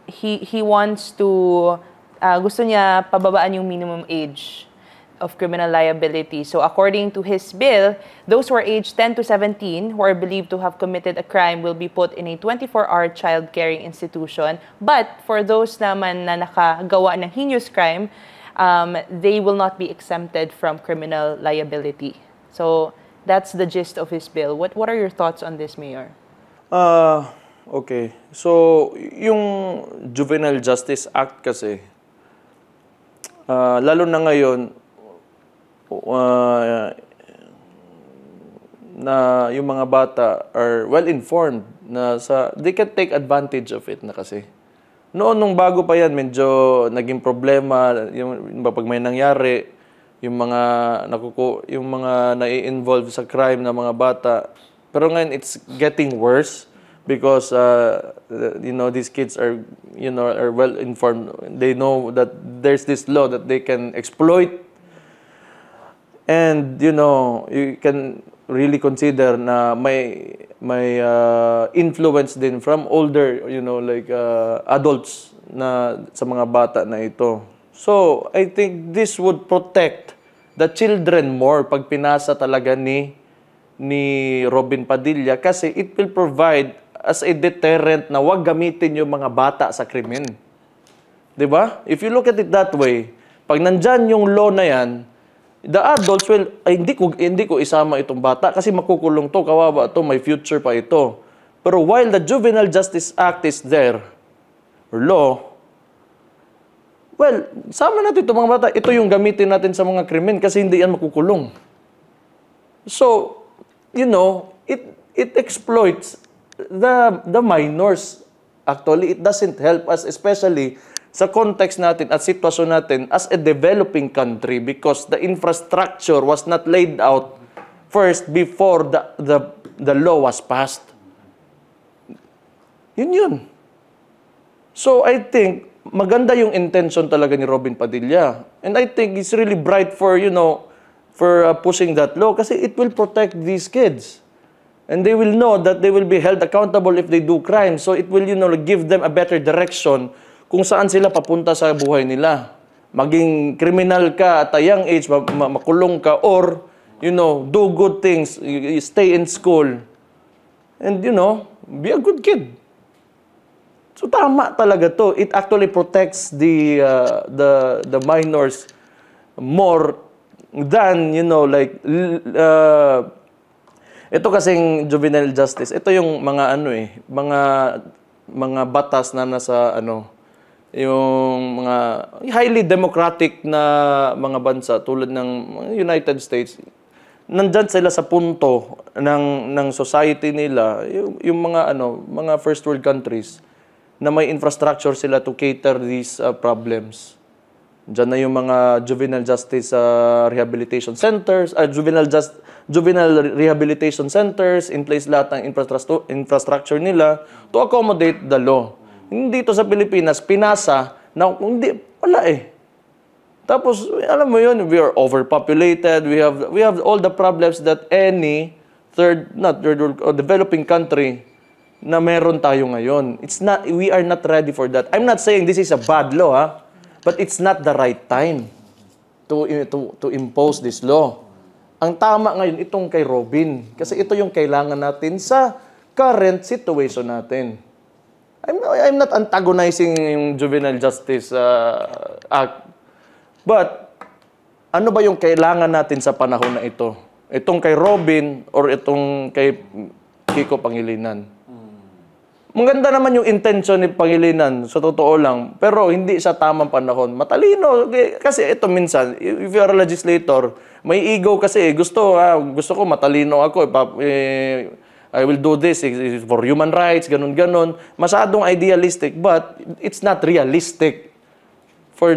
he wants to, gusto niya pababaan yung minimum age of criminal liability. So according to his bill, those who are aged 10 to 17 who are believed to have committed a crime will be put in a 24-hour child caring institution. But for those naman na nakagawa ng heinous crime, they will not be exempted from criminal liability. So that's the gist of his bill. What are your thoughts on this, Mayor? Okay. So yung Juvenile Justice Act kasi, lalo na ngayon, na yung mga bata are well-informed na they can take advantage of it na kasi. Noon, nung bago pa yan, medyo naging problema, yung pag may nangyari, yung mga nai-involve sa crime na mga bata. Pero ngayon, it's getting worse because, these kids are well-informed. They know that there's this law that they can exploit. And, you can really consider na may influence din from older, adults na sa mga bata na ito. So, I think this would protect the children more pag pinasa talaga ni Robin Padilla kasi it will provide as a deterrent na wag gamitin yung mga bata sa krimen. 'Di ba? If you look at it that way, pag nandyan yung law na yan, the adults will, hindi ko isama itong bata kasi makukulong to, kawawa to, may future pa ito. Pero while the Juvenile Justice Act is there, or law, well, sama natin itong mga bata. Ito yung gamitin natin sa mga krimen kasi hindi yan makukulong. So, it exploits the minors. Actually, it doesn't help us, especially sa context natin at sitwasyon natin as a developing country because the infrastructure was not laid out first before the law was passed. Yun. So I think maganda yung intention talaga ni Robin Padilla. And I think it's really bright for, for pushing that law kasi it will protect these kids. And they will know that they will be held accountable if they do crime. So it will, give them a better direction kung saan sila papunta sa buhay nila. Maging criminal ka at a young age, makulong ka, or, do good things, you stay in school, and, be a good kid. So tama talaga to. It actually protects the minors more than, ito kasing juvenile justice. Ito yung mga mga batas na nasa yung mga highly democratic na mga bansa tulad ng United States. Nandyan sila sa punto ng society nila, yung mga first world countries na may infrastructure sila to cater these problems. Diyan na yung mga juvenile justice rehabilitation centers, juvenile rehabilitation centers, in place lahat ng infrastructure nila to accommodate the law. Dito sa Pilipinas, pinasa na wala eh. Tapos, alam mo yun, we are overpopulated, we have all the problems that any third world or developing country na meron tayo ngayon. We are not ready for that. I'm not saying this is a bad law, but it's not the right time to impose this law. Ang tama ngayon, itong kay Robin. Kasi ito yung kailangan natin sa current situation natin. I'm not antagonizing yung Juvenile Justice Act. But, ano ba yung kailangan natin sa panahon na ito? Itong kay Robin or itong kay Kiko Pangilinan? Maganda naman yung intention ni Pangilinan, sa totoo lang. Pero hindi sa tamang panahon. Matalino. Kasi ito minsan, if you are a legislator, may ego kasi. Gusto ko matalino ako. I will do this for human rights, ganun-ganon. Masyadong idealistic, but it's not realistic for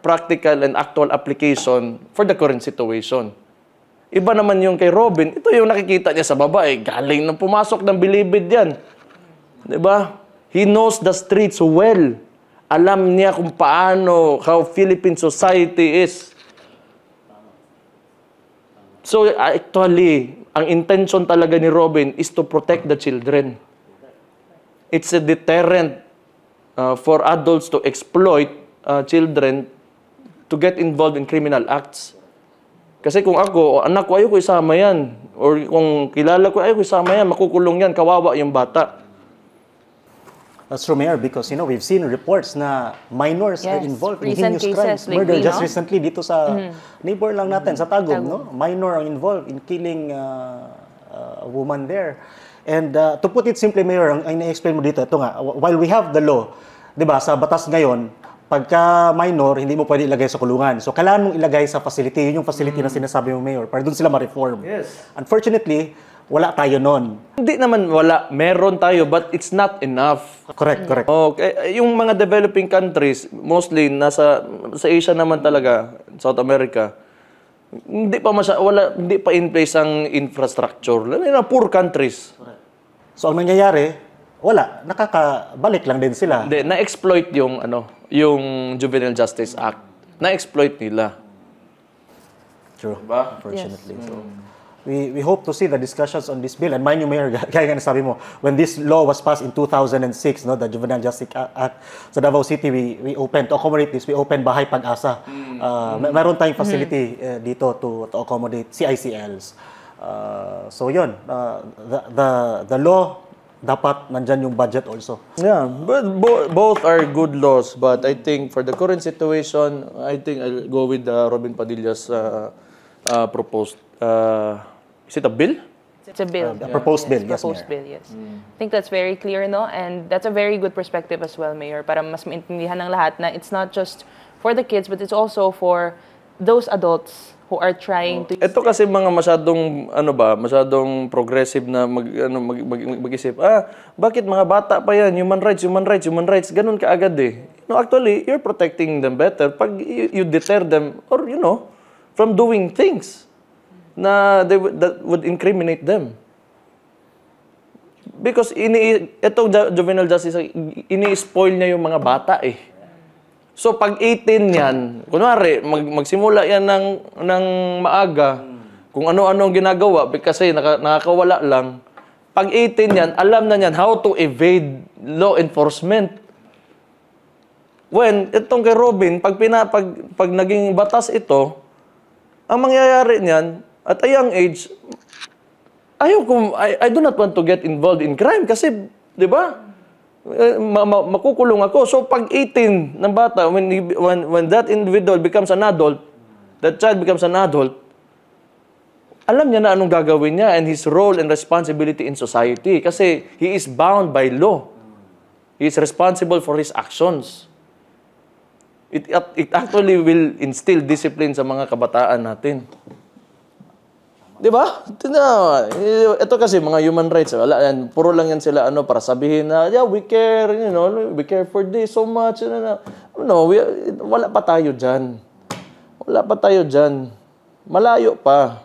practical and actual application for the current situation. Iba naman yung kay Robin, ito yung nakikita niya sa baba, galing nang pumasok ng bilibid yan. Diba? He knows the streets well. Alam niya kung paano, how Philippine society is. So actually, ang intention talaga ni Robin is to protect the children. It's a deterrent for adults to exploit children to get involved in criminal acts. Kasi kung ako, anak ko, ayoko isama yan. Or kung kilala ko, ayoko isama yan, makukulong yan, kawawa yung bata. That's true, Mayor, because we've seen reports na minors are involved in heinous crimes. Murder just recently dito sa neighbor lang natin, sa Tagum, no? Minor ang involved in killing a woman there. And to put it simply, Mayor, ang na-explain mo dito, ito nga, while we have the law, di ba, sa batas ngayon, pagka minor, hindi mo pwede ilagay sa kulungan. So, kailangan mong ilagay sa facility. Yun yung facility na sinasabi mo, Mayor, para doon sila ma-reform. Yes. Unfortunately, wala tayo nun. Hindi naman wala. Meron tayo, but it's not enough. Correct. Okay. Yung mga developing countries, mostly sa Asia naman talaga, South America, hindi pa in place ang infrastructure. Poor countries. So, ang nangyayari, wala. Nakakabalik lang din sila. Hindi, na-exploit yung Juvenile Justice Act. Na-exploit nila. True. Diba? Unfortunately. So, we hope to see the discussions on this bill. And mind you, Mayor, kaya nga nasabi mo, when this law was passed in 2006, the Juvenile Justice Act, sa Davao City, we opened, to accommodate this, we opened Bahay Pag-asa. Meron tayong facility dito to accommodate CICLs. So yun, the law, dapat nandyan yung budget also. Yeah, but both are good laws. But I think for the current situation, I think I'll go with Robin Padilla's proposed. Is it a bill? It's a bill. A proposed bill, yes, Proposed Mayor. bill, yes. I think that's very clear, no? And that's a very good perspective as well, Mayor, para mas maintindihan ng lahat na it's not just for the kids, but it's also for those adults who are trying to... Ito kasi mga masyadong progressive na mag-isip, bakit mga bata pa yan? Human rights, ganun kaagad eh. No, actually, you're protecting them better pag you deter them or, from doing things that would incriminate them. Because itong juvenile justice, ini-spoil niya yung mga bata eh. So pag 18 yan, kunwari, magsimula yan ng maaga, kung ano-ano ang ginagawa, kasi nakakawala lang, pag 18 yan, alam na yan how to evade law enforcement. When, itong kay Robin, pag naging batas ito, ang mangyayari niyan, at a young age, I do not want to get involved in crime kasi, di ba? Makukulong ako. So pag 18 ng bata, when that individual becomes an adult, that child becomes an adult, alam niya na anong gagawin niya and his role and responsibility in society kasi he is bound by law. He is responsible for his actions. It actually will instill discipline sa mga kabataan natin. Di ba? Ito kasi mga human rights, wala yan, puro lang yan sila para sabihin na, yeah, we care, we care for this so much. No, wala pa tayo dyan. Wala pa tayo dyan. Malayo pa.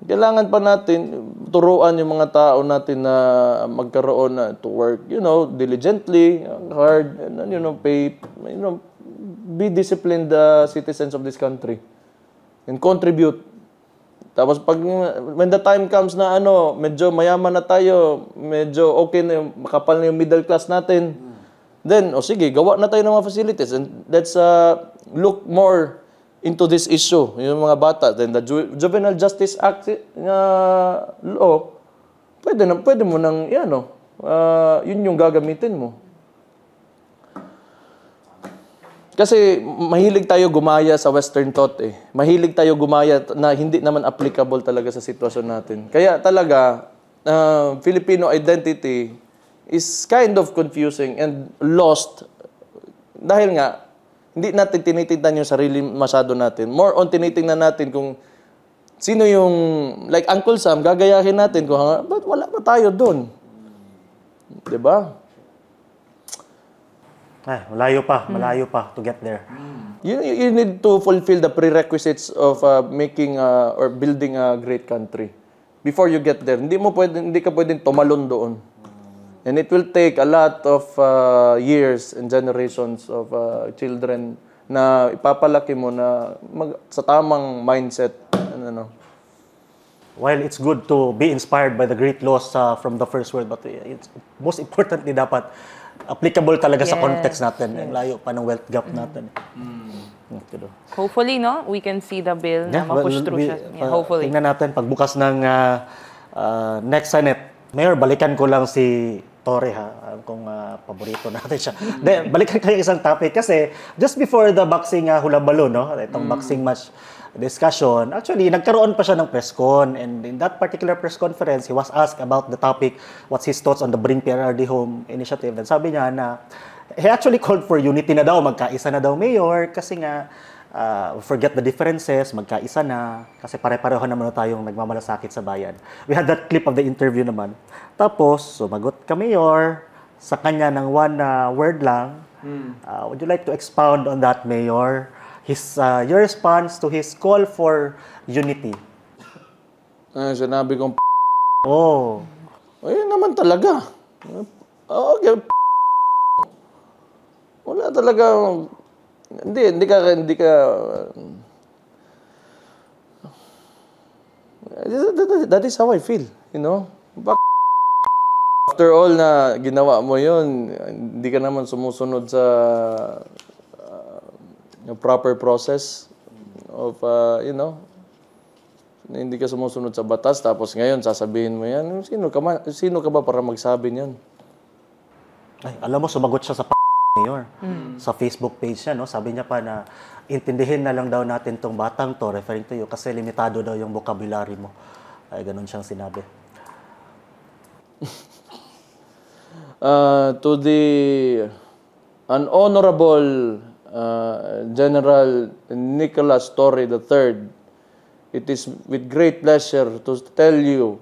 Kailangan pa natin turuan yung mga tao natin na magkaroon na to work, diligently, hard, pay, be disciplined citizens of this country and contribute. Tapos when the time comes na medyo mayaman na tayo, medyo okay na makapal na yung middle class natin, then, sige, gawa na tayo ng mga facilities and let's look more into this issue, yung mga bata. Then the Juvenile Justice Act law, pwede mo nang, yun yung gagamitin mo. Kasi mahilig tayo gumaya sa Western thought eh. Mahilig tayo gumaya na hindi naman applicable talaga sa sitwasyon natin. Kaya talaga, Filipino identity is kind of confusing and lost dahil nga, hindi natin tinitingnan yung sarili masyado natin. More on tinitingnan natin kung sino yung, like Uncle Sam, gagayahin natin kung ba't wala pa tayo doon? Diba? Malayo pa to get there. You need to fulfill the prerequisites of making or building a great country before you get there. Hindi ka pwedeng tumalon doon. And it will take a lot of years and generations of children na ipapalaki mo na sa tamang mindset. While it's good to be inspired by the great laws from the first world, but it's most importantly dapat applicable talaga sa context natin. Ang layo pa ng wealth gap natin. Hopefully, we can see the bill na ma-push through siya. Hopefully. Tingnan natin, pagbukas ng next Senate, Mayor, balikan ko lang si Torre, kung paborito natin siya. Balikan kayo isang topic kasi just before the boxing hulabalo, itong boxing match discussion, actually, nagkaroon pa siya ng press con, and in that particular press conference, he was asked about the topic, what's his thoughts on the Bring PRRD Home initiative. And sabi niya na, he actually called for unity na daw, magkaisa na daw, Mayor, kasi nga, forget the differences, magkaisa na, kasi pare-pareho naman tayong nagmamalasakit sa bayan. We had that clip of the interview naman. Tapos, sumagot ka, Mayor, sa kanya ng one word lang. Would you like to expound on that, Mayor? Your response to his call for unity. Sinabi kong ayun naman talaga. Okay. Wala talaga. Hindi ka that is how I feel, After all na ginawa mo yun, hindi ka naman sumusunod sa yung proper process of, hindi ka sumusunod sa batas, tapos ngayon sasabihin mo yan, sino ka ba para magsabi niyan? Alam mo, sumagot siya sa Mayor. Sa Facebook page niya, sabi niya pa na intindihin na lang daw natin tong batang to, referring to you, kasi limitado daw yung vocabulary mo. Ay, ganun siyang sinabi. To the Honorable General Nicholas Torre III, it is with great pleasure to tell you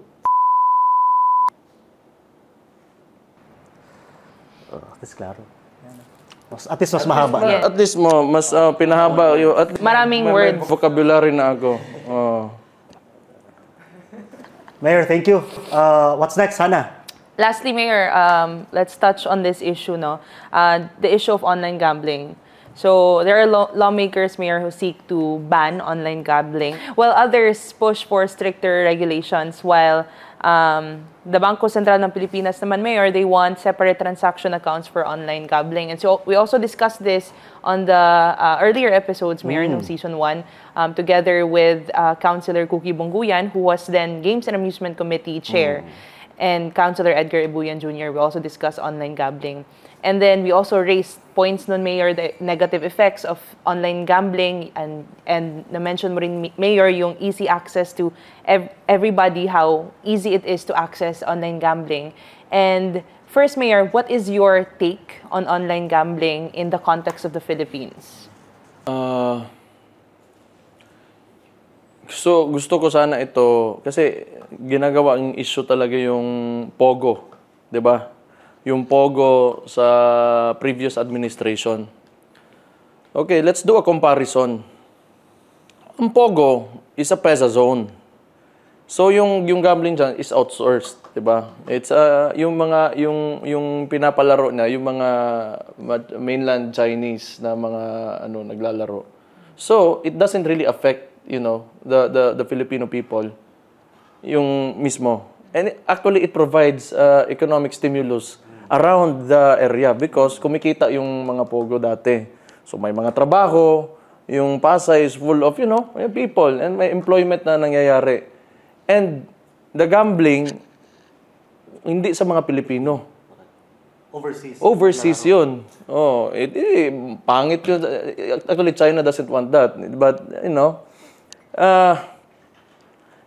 At least klaro. At least mas mahaba. At least mas pinahaba yung maraming words. Vocabulary na ako. Mayor, thank you. What's next, Hannah? Lastly, Mayor, let's touch on this issue, no? The issue of online gambling. So there are lawmakers, Mayor, who seek to ban online gambling, while others push for stricter regulations. While the Bangko Sentral ng Pilipinas naman, Mayor, they want separate transaction accounts for online gambling. And so we also discussed this on the earlier episodes, Mayor, ng Season 1, together with Councilor Cookie Bongguyan, who was then Games and Amusement Committee Chair, and Councilor Edgar Ibuyan Jr. We also discussed online gambling. And then we also raised points nun, Mayor, the negative effects of online gambling, and na-mention mo rin, Mayor, yung easy access to everybody, how easy it is to access online gambling. And first, Mayor, what is your take on online gambling in the context of the Philippines? So, gusto ko sana ito, kasi ginagawa ang issue talaga yung Pogo, di ba? Yung Pogo sa previous administration. Okay, let's do a comparison. Ang Pogo is a PEZA zone. So, yung gambling dyan is outsourced, di ba? It's yung pinapalaro na, yung mga mainland Chinese na mga naglalaro. So, it doesn't really affect the Filipino people, yung mismo. And actually, it provides economic stimulus around the area because kumikita yung mga Pogo dati. So, may mga trabaho, yung Pasay is full of, people, and may employment na nangyayari. And the gambling, hindi sa mga Pilipino. Overseas yun. Oh, pangit yun. Actually, China doesn't want that. But,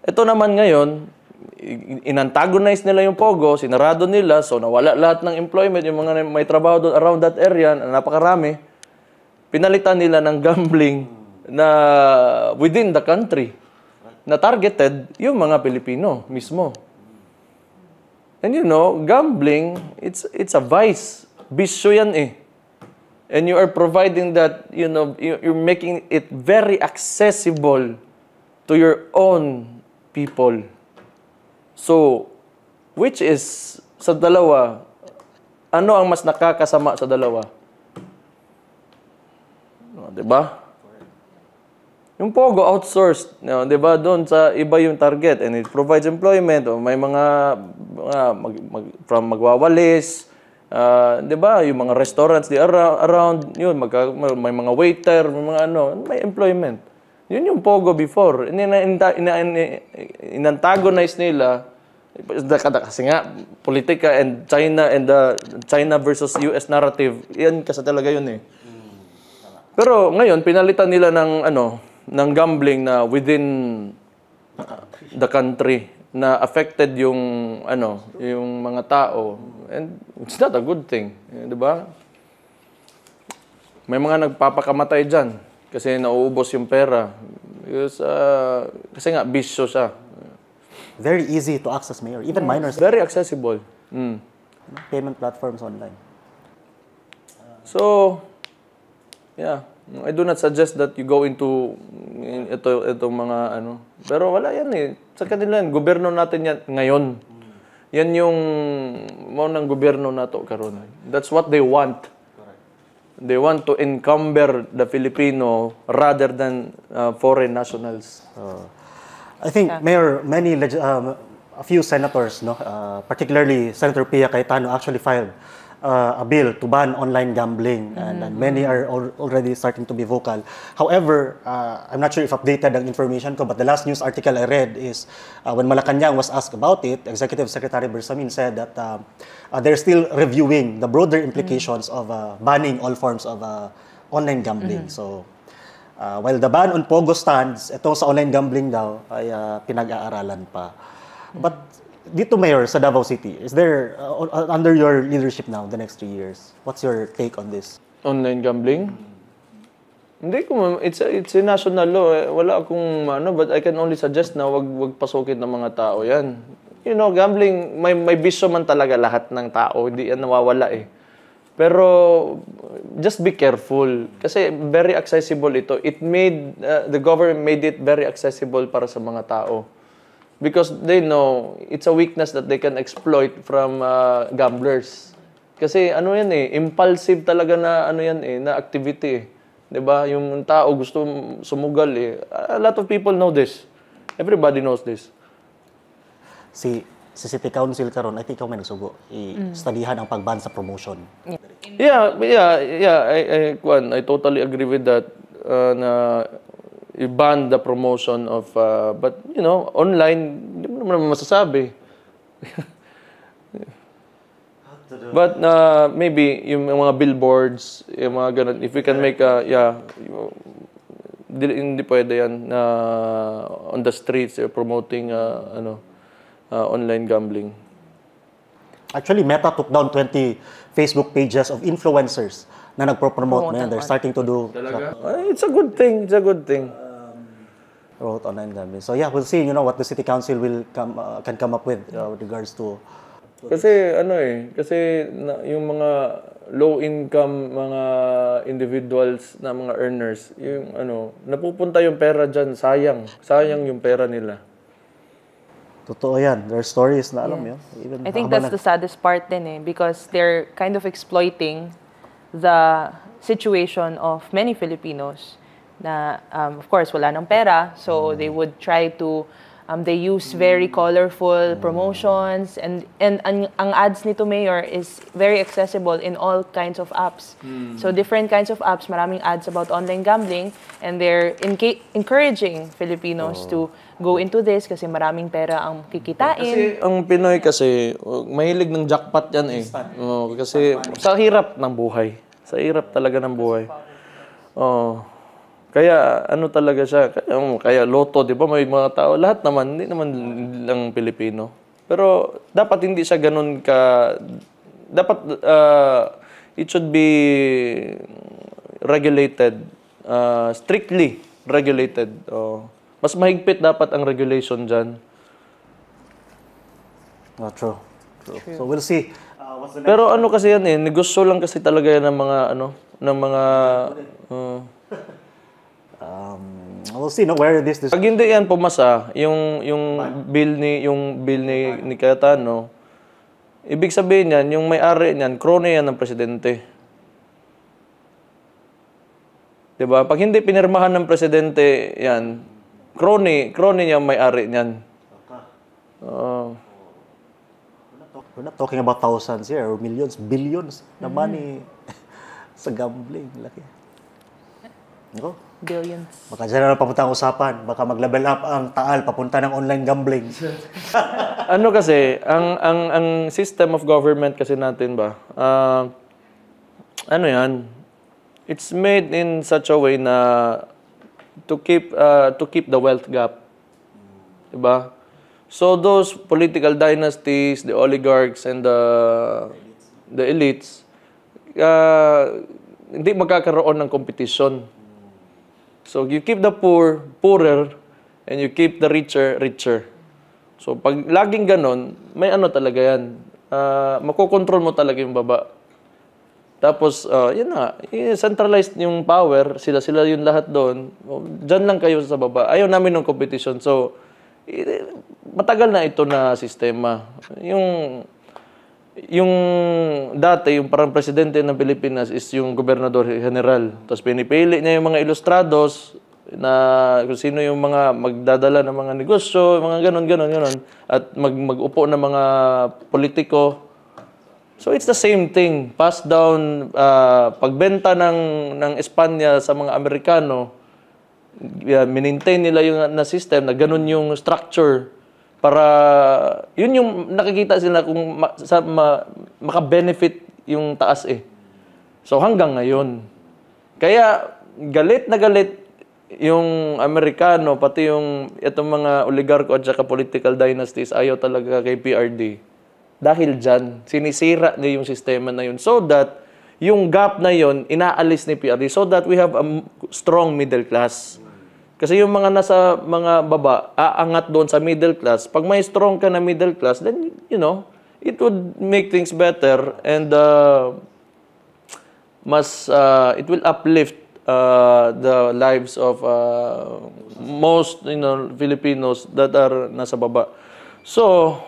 ito naman ngayon, inantagonize nila yung Pogo, sinarado nila, so nawala lahat ng employment, yung mga may trabaho doon around that area, napakarami. Pinalitan nila ng gambling na within the country, na targeted yung mga Pilipino mismo. And gambling, it's a vice. Bisyo yan eh. And you are providing that, you're making it very accessible to your own people. So, which is, sa dalawa, ano ang mas nakakasama sa dalawa? Diba? Yung Pogo, outsourced. Diba? Doon sa iba yung target. And it provides employment. O may mga from magwawalis. Diba? Yung mga restaurants around. Yun, may mga waiter, may mga may employment. Yun yung Pogo before. Inantagonize nila. Kasi nga, politika and China and the China versus US narrative, yan kasi talaga yun eh. Pero ngayon, pinalitan nila ng gambling na within the country na affected yung mga tao. And it's not a good thing. Di ba? May mga nagpapakamatay dyan kasi nauubos yung pera. Kasi nga, bisyo siya. Very easy to access, Mayor. Even minors. Very accessible. Payment platforms online. So, yeah. I do not suggest that you go into itong mga Pero wala yan eh. Sa kanila yan. Gobyerno natin yan ngayon. Yan yung ng gobyerno nato karon. That's what they want. They want to encumber the Filipino rather than foreign nationals. I think, Mayor, a few senators, particularly Senator Pia Cayetano, actually filed a bill to ban online gambling, and many are already starting to be vocal. However, I'm not sure if updated ang information ko, but the last news article I read is when Malacanang was asked about it, Executive Secretary Bersamin said that they're still reviewing the broader implications of banning all forms of online gambling. So, while the ban on Pogo stands, itong sa online gambling daw ay pinag-aaralan pa. But dito, Mayor, sa Davao City, is there, under your leadership now, the next 3 years, what's your take on this? Online gambling? Hindi ko, it's a national law. Wala akong, but I can only suggest na wag pasukin ng mga tao yan. Gambling, may bisyo man talaga lahat ng tao. Hindi yan nawawala eh. Pero, just be careful. Kasi very accessible ito. The government made it very accessible para sa mga tao. Because they know it's a weakness that they can exploit from gamblers. Kasi ano yan impulsive talaga na ano yan na activity 'Di ba? Yung tao gusto sumugal A lot of people know this. Everybody knows this. Si City Council karon, I think ikaw may nagsugo. I-studyhan ang pag-ban sa promotion. Yeah. I totally agree with that. Na i-ban the promotion of, but online, hindi mo naman masasabi. But maybe yung mga billboards, yung mga ganun, if we can make hindi pwede yan na on the streets promoting online gambling. Actually, Meta took down 20 Facebook pages of influencers na nagpo-promote na yan. They're starting to do It's a good thing. It's a good thing. promote online gambling. So yeah, we'll see what the City Council will can come up with regards to. Kasi yung mga low income mga individuals na mga earners, yung napupunta yung pera diyan, sayang yung pera nila. Totoo yan. There are stories na alam yun. I think that's the saddest part din because they're kind of exploiting the situation of many Filipinos na of course wala ng pera, so they would try to they use very colorful promotions and ang ads nito, Mayor, is very accessible in all kinds of apps. So different kinds of apps, maraming ads about online gambling, and they're encouraging Filipinos to go into this kasi maraming pera ang kikitain. Kasi ang Pinoy kasi mahilig ng jackpot yan kasi sa hirap ng buhay. Sa hirap talaga ng buhay. Kaya talaga siya, kaya loto, 'di ba? May mga tao, lahat naman, hindi naman lang Pilipino. Pero dapat hindi siya ganun dapat it should be regulated, strictly regulated. Mas mahigpit dapat ang regulation diyan. True. So we'll see. What's the next? Pero kasi yan negosyo lang kasi talaga yan ng mga ng mga we'll see where this Pag hindi yan pumasa, yung bill ni Cayetano, ibig sabihin yan, yung may-ari niyan, crony yan ng presidente. 'Di ba? Pag hindi pinirmahan ng presidente yan, crony niya may-ari niyan. We're not talking about thousands here or millions, billions na money sa gambling. Laki. Billions. Baka dyan na papunta ang usapan. Baka mag-level up ang Taal papunta ng online gambling. Kasi, ang system of government kasi natin ba, yan, it's made in such a way na to keep the wealth gap. Diba? So those political dynasties, the oligarchs and the elites, hindi magkakaroon ng competition. So you keep the poor poorer and you keep the richer. So pag laging ganon, may talaga yan. Makokontrol mo talaga yung baba. Tapos, yun na, centralized yung power, sila yung lahat doon. Diyan lang kayo sa baba. Ayaw namin ng competition. So, matagal na ito na sistema. Yung dati, yung parang presidente ng Pilipinas is yung gobernador general. Tapos pinipili niya yung mga ilustrados na kung sino yung mga magdadala ng mga negosyo, mga ganon. At mag-upo ng mga politiko. So it's the same thing. Passed down, pagbenta ng Espanya sa mga Amerikano, minintain nila yung na system na ganun yung structure para yun yung nakikita sila kung maka-benefit yung taas So hanggang ngayon. Kaya galit na galit yung Amerikano pati yung itong mga oligarko at saka political dynasties ayaw talaga kay PRD. Dahil dyan, sinisira niya yung sistema na yun so that yung gap na yun inaalis ni PRD so that we have a strong middle class. Kasi yung mga nasa mga baba, aangat doon sa middle class. Pag may strong ka na middle class, then, it would make things better and it will uplift the lives of most Filipinos that are nasa baba. So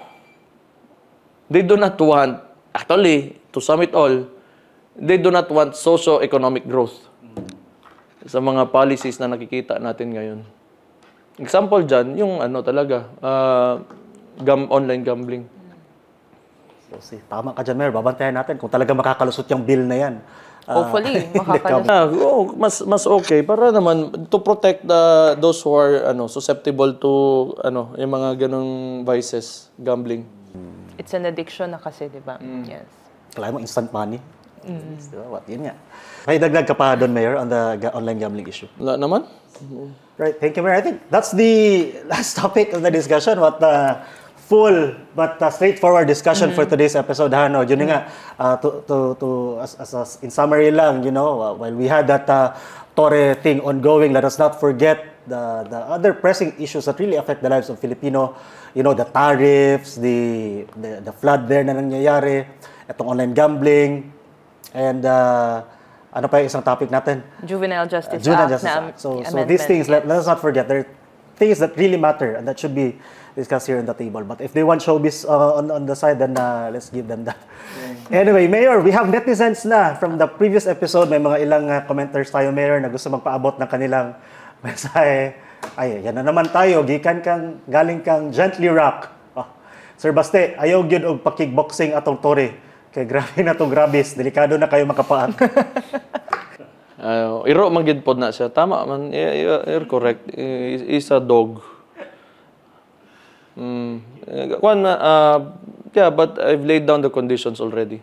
they do not want, actually, to sum it all, they do not want socio-economic growth sa mga policies na nakikita natin ngayon. Example dyan, yung talaga, online gambling. So, tama ka dyan, Mayor. Babantayan natin kung talaga makakalusot yung bill na yan. Hopefully, makakalusot. Mas okay para naman to protect those who are susceptible to yung mga ganung vices, gambling. It's an addiction na kasi, di ba? Yes. Kala mo instant money. Diba? What? Yun nga. May dagdag ka pa doon, Mayor, on the online gambling issue. Wala naman? Right. Thank you, Mayor. I think that's the last topic of the discussion. What full but straightforward discussion for today's episode. Yun nga, in summary lang, while we had that Torre thing ongoing, let us not forget the other pressing issues that really affect the lives of Filipino. The tariffs, the flood there na nangyayari, itong online gambling, and ano pa yung isang topic natin? Juvenile Justice Act. So these things, let us not forget, they're things that really matter and that should be discussed here on the table. But if they want showbiz on the side, then let's give them that. Anyway, Mayor, we have netizens na from the previous episode. May mga ilang commenters tayo, Mayor, na gusto magpaabot ng kanilang mensahe. Ay, yan na naman tayo. Galing kang Gently Rock. Oh, Sir Baste, ayaw gyud og pa-kickboxing atong Torre. Kay grabe na tong grabis. Delikado na kayo makapaak. Iro man gid pod na siya. Tama man. You're correct. Is a dog. Yeah, but I've laid down the conditions already.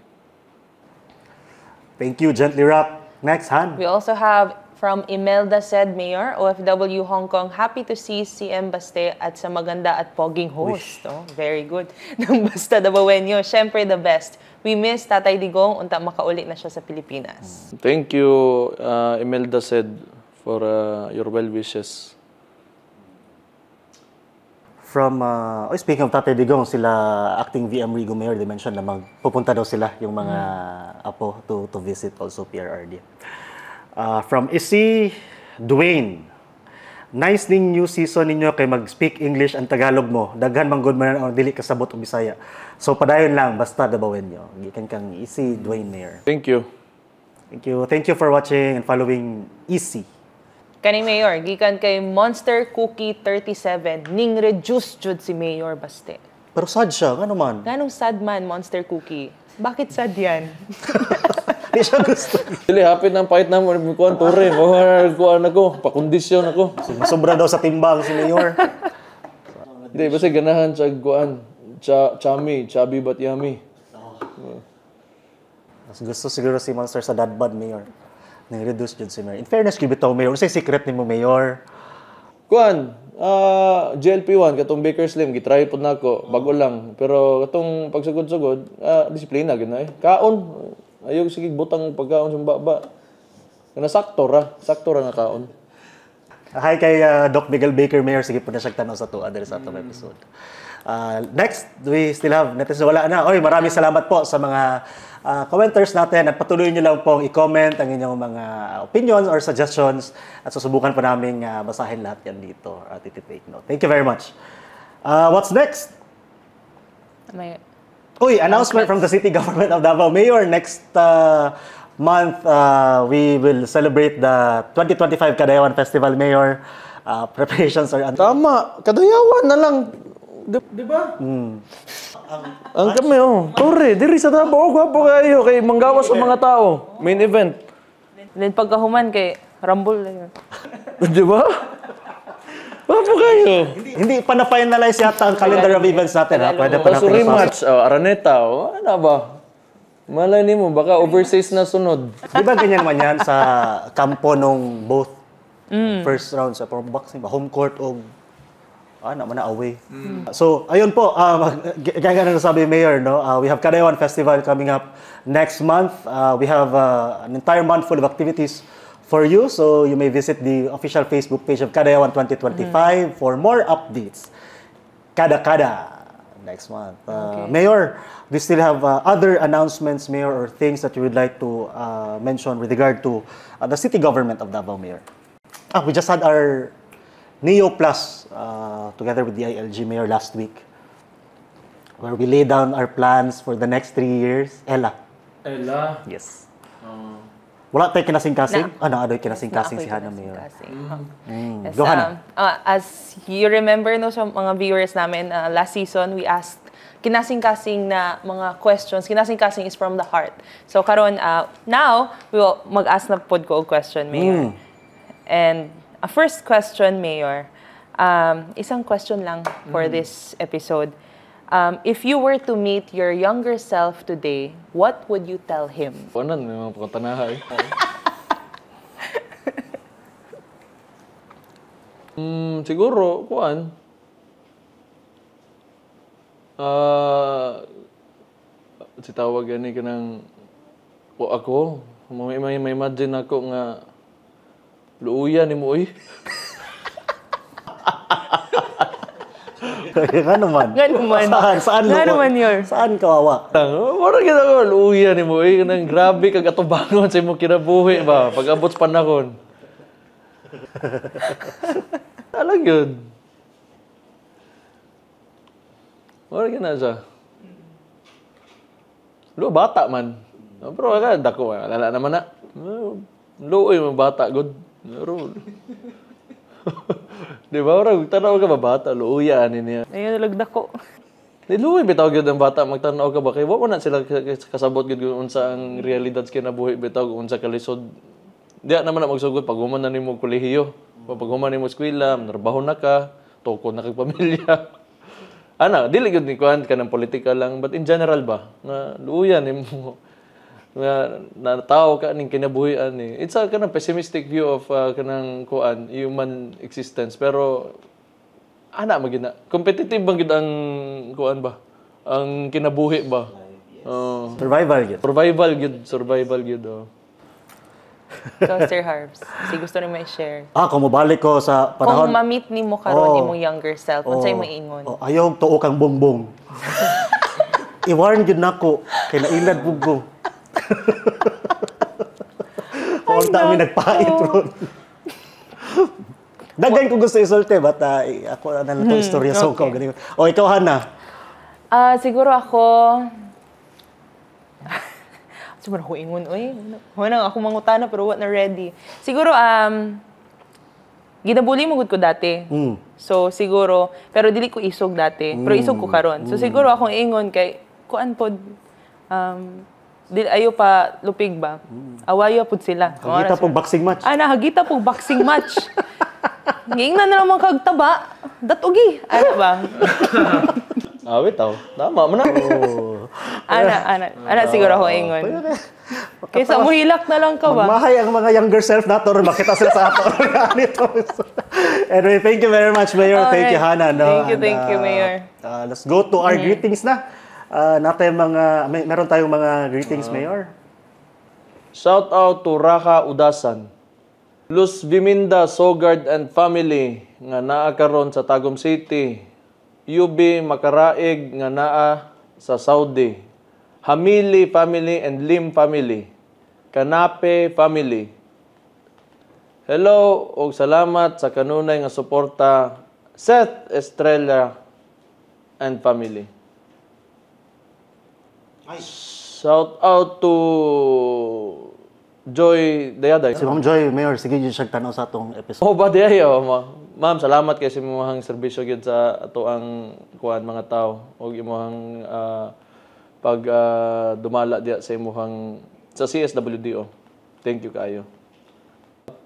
Thank you, Gently Rock. Next, Han. We also have from Imelda said, Mayor, OFW Hong Kong, happy to see CM Baste at sa maganda at poging host. Oh, very good. Ng Basta Dabawenyo, syempre the best. We miss Tatay Digong, unta makaulit na siya sa Pilipinas. Thank you, Imelda said, for your well wishes. From, speaking of Tatay Digong, sila acting VM Rigo Mayor, they mentioned na magpupunta daw sila yung mga apo to visit also PRRD. From Isi Dwayne, nice ning new season ninyo kay mag-speak English and Tagalog mo. Daghan man gud man ang dili kasabot og Bisaya. So padayon lang basta dabawen nyo. Gikan kang Isi Dwayne Mayor. Thank you. Thank you. Thank you for watching and following Isi. Kani Mayor, gikan kay Monster Cookie 37, ning reduce jud si Mayor Baste. Pero sad siya, ano man? Ganong sad man, Monster Cookie? Bakit sad yan? Di siya gusto. Dili, hapit ng pahit na mo kuan Torre. Kuan ako, pakondisyon ako. Masobra daw sa timbang si Mayor. Hindi, basta ganahan siya kuan. Chubby but yummy. Mas gusto siguro si Monster sa dad bod, Mayor. Nang-reduce dyan si Mayor. In fairness, kibitaw, Mayor. Ano secret ni mo, Mayor? Kuan, GLP-1, katong Baker Slim, gitry po na ako, bago lang. Pero katong pagsugod-sugod, disiplina, gano'n eh. Kaon, ayaw sige butang pagkaon sa baba. Kana sakto ra na kaon. Hi kay Doc Miguel Baker, Mayor. Sige po na siyang tanong sa tuwa dahil sa atong episode. Next, we still have netizen. Wala na. Oy, maraming salamat po sa mga commenters natin at patuloy nyo lang pong i-comment ang inyong mga opinions or suggestions at susubukan pa namin basahin lahat yan dito at iti-take note. Thank you very much. What's next? Uy, announcement from the City Government of Davao. Mayor, next month we will celebrate the 2025 Kadayawan Festival, Mayor. Preparations are... Tama, Kadayawan na lang. Di ba? Ang kami, Torre, diri sa Davao, gwapo kayo, kay manggawas sa mga tao. Main event. Then pagkahuman kay Rumble na yun. Di ba? Gwapo kayo. Hindi pa na-finalize yata ang calendar of events natin, ha? Pwede pa natin. Rematch, Araneta, ano ba? Malay ni mo, baka overseas na sunod. Di ba ganyan man yan sa kampo nung both first round sa boxing, home court o naman na away. So, ayun po, gaya na nasabi Mayor, no? We have Kadayawan Festival coming up next month. We have an entire month full of activities for you. So, you may visit the official Facebook page of Kadayawan 2025 for more updates. Kada-kada. Next month. Mayor, do you still have other announcements, Mayor, or things that you would like to mention with regard to the city government of Davao, Mayor? We just had our Neo Plus together with the ILG Mayor last week, where we lay down our plans for the next 3 years. Ella. Yes. Wala tayo kinasing-kasing? Adoy kinasing-kasing si Hana, Mayor. Yes, Go, Hana. as you remember, no, sa mga viewers namin, last season, we asked kinasing-kasing na mga questions. Kinasing-kasing is from the heart. So, karon now, we will mag-ask na pod ko og question, Mayor. And a first question, Mayor, isang question lang for this episode. If you were to meet your younger self today, what would you tell him? Kuanan, may mga pagkatanaha eh. Siguro, kuan. Si tawag gani ka ng ako. May imagine ako nga luuyan ni mo eh. Nga naman. Saan Nga naman yun. Saan kawawa? Wala kita ko, luuyan ni mo eh. Kanang grabe kag atubangon sa imong kinabuhi ba. Pag abot sa panahon. Alam yun. Wala na siya. Bata man. Pero dako, lala naman na. Luoy mo bata, good. Di ba? Orang tanaw ka ba bata? Luuyan niya. Ayun, nalagda ko. Luoy bitaw gyud ang bata magtanaw ka ba kay wa na sila kasabot gyud unsa ang realidad sa kinabuhi bitaw unsa kalisod. Diya naman na magsugod pag human na nimo kolehiyo. Pag human nimo eskwela, trabaho na ka, toko na kag pamilya. Dili gyud ni kuan ka ng politika lang but in general ba na luuyan nimo nga natao ka ning kinabuhian ni. It's a kanang pessimistic view of kanang kuan human existence pero magina competitive bang gid ang kuan ba ang kinabuhi ba survival gid So, Sir Harbs, kasi gusto rin may share. Kung mabalik ko sa panahon. Kung ma-meet ni mo karon imong younger self, unsay mo ingon? Ayaw tuo kang bongbong. I-warn gyud nako kay nailad puggo. All dami nagpait ron. Daghan ko gusto isulti but ako na lang to istorya so ko ganito. Ikaw Hana. Siguro ako siguro ko ingon Wala ako mangutana pero what na ready. Siguro ginabuli mo gud ko dati. So siguro pero dili ko isog dati, pero isog ko karon. So siguro akong ingon kay kuan pod dili ayo pa lupig ba. Awayo pod sila. Hagita pog boxing match. Hagita pog boxing match. Ngingnan na naman kag taba. Datugi. Ba? Bitaw. Tama man na. Ana siguro ako ingon. Kaysa mo hilak na lang ka ba? Magmahay ang mga younger self nato ron makita sila sa ato. Anyway, thank you very much, Mayor. Thank you, Hana. No? Thank you, Mayor. Let's go to our greetings na. Meron tayong mga greetings, Mayor. Shout out to Raka Udasan. Luz Viminda Sogard and family nga naa karon sa Tagum City. UB Makaraig nga naa sa Saudi. Hamili family and Lim family. Kanape family. Hello ug salamat sa kanunay nga suporta Seth Estrella and family. Shout out to Joy Dayaday. Si Ma'am Joy, Mayor, sige yun siya tanaw sa atong episode. Ba diayo, ma'am, salamat kay sa imong serbisyo gyud sa ato ang kuan mga tao ug imong pag dumala diya sa imong sa CSWDO. Thank you kaayo.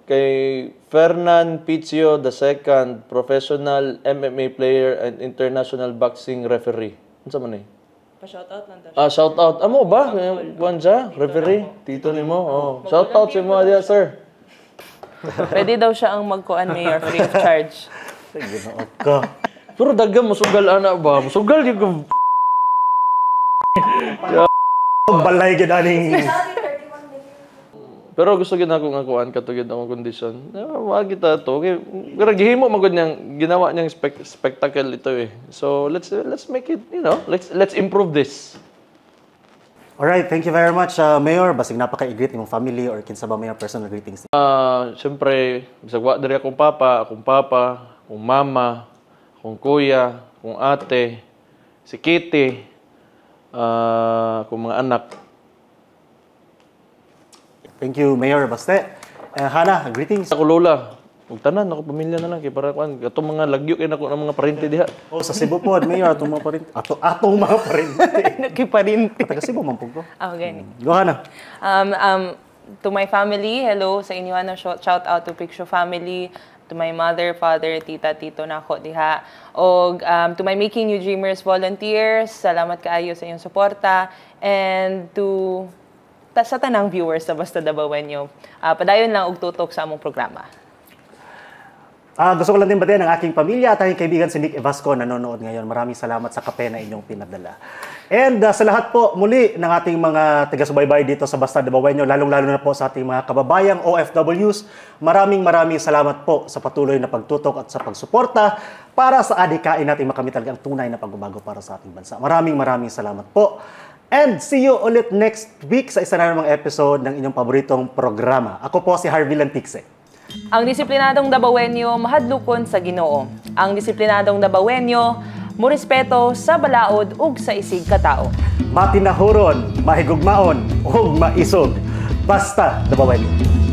Kay Fernan Pichio II, professional MMA player and international boxing referee. Unsa man ni? Pa-shoutout lang daw. Shoutout. Amo ba? Kuan siya, referee. Tito nimo. Shoutout sa mo diya, sir. Pwede daw siya ang magkuan Mayor free of charge. Ginoot ka. Pero daghang musugal ana ba? Musugal gyud ko. Balay gid aning Pero gusto gid ako nga kuan katugid akong kondisyon. Wag kita to. Okay, pero gihimo magud niyang ginawa niyang spectacle ito eh. So let's make it, let's improve this. Alright, thank you very much, Mayor. Basig napaka-i-greet imong family or kinsa ba Mayor personal greetings? Siyempre, bisag wa diri akong papa, akong mama, akong kuya, akong ate, si Kitty, akong mga anak. Thank you, Mayor Baste. Hana, greetings. Ako lola, ug tanan ako pamilya na lang kay para kuan atong mga lagyo kay nako ng mga parente diha. Oh, sa Cebu po, Mayor, atong mga parente. Atong mga parente. Nagkiparinti. Taga Cebu man po ko. Okay. Go, Hana. To my family, hello sa inyo. Shout out to Picture family. To my mother, father, tita, tito na ako diha. Og to my Making New Dreamers volunteers, salamat kaayo sa inyong suporta. And to sa tanang viewers sa Basta Dabawenyo, padayon lang og tutok sa among programa. Gusto ko lang din batiin ang aking pamilya at aking kaibigan si Nick Evasco na nanonood ngayon. Maraming salamat sa kape na inyong pinadala. And sa lahat po muli ng ating mga taga-subaybay dito sa Basta Dabawenyo, lalong-lalo na po sa ating mga kababayang OFWs, maraming salamat po sa patuloy na pagtutok at sa pagsuporta para sa adikain natin makamit talaga ang tunay na pagbabago para sa ating bansa. Maraming salamat po. And see you ulit next week sa isa na namang episode ng inyong paboritong programa. Ako po si Harvey Lantixe. Ang disiplinadong Dabawenyo mahadlokon sa Ginoo. Ang disiplinadong Dabawenyo morespeto sa balaod ug sa isig katao. Matinahuron, mahigugmaon, ug maisog. Basta Dabawenyo.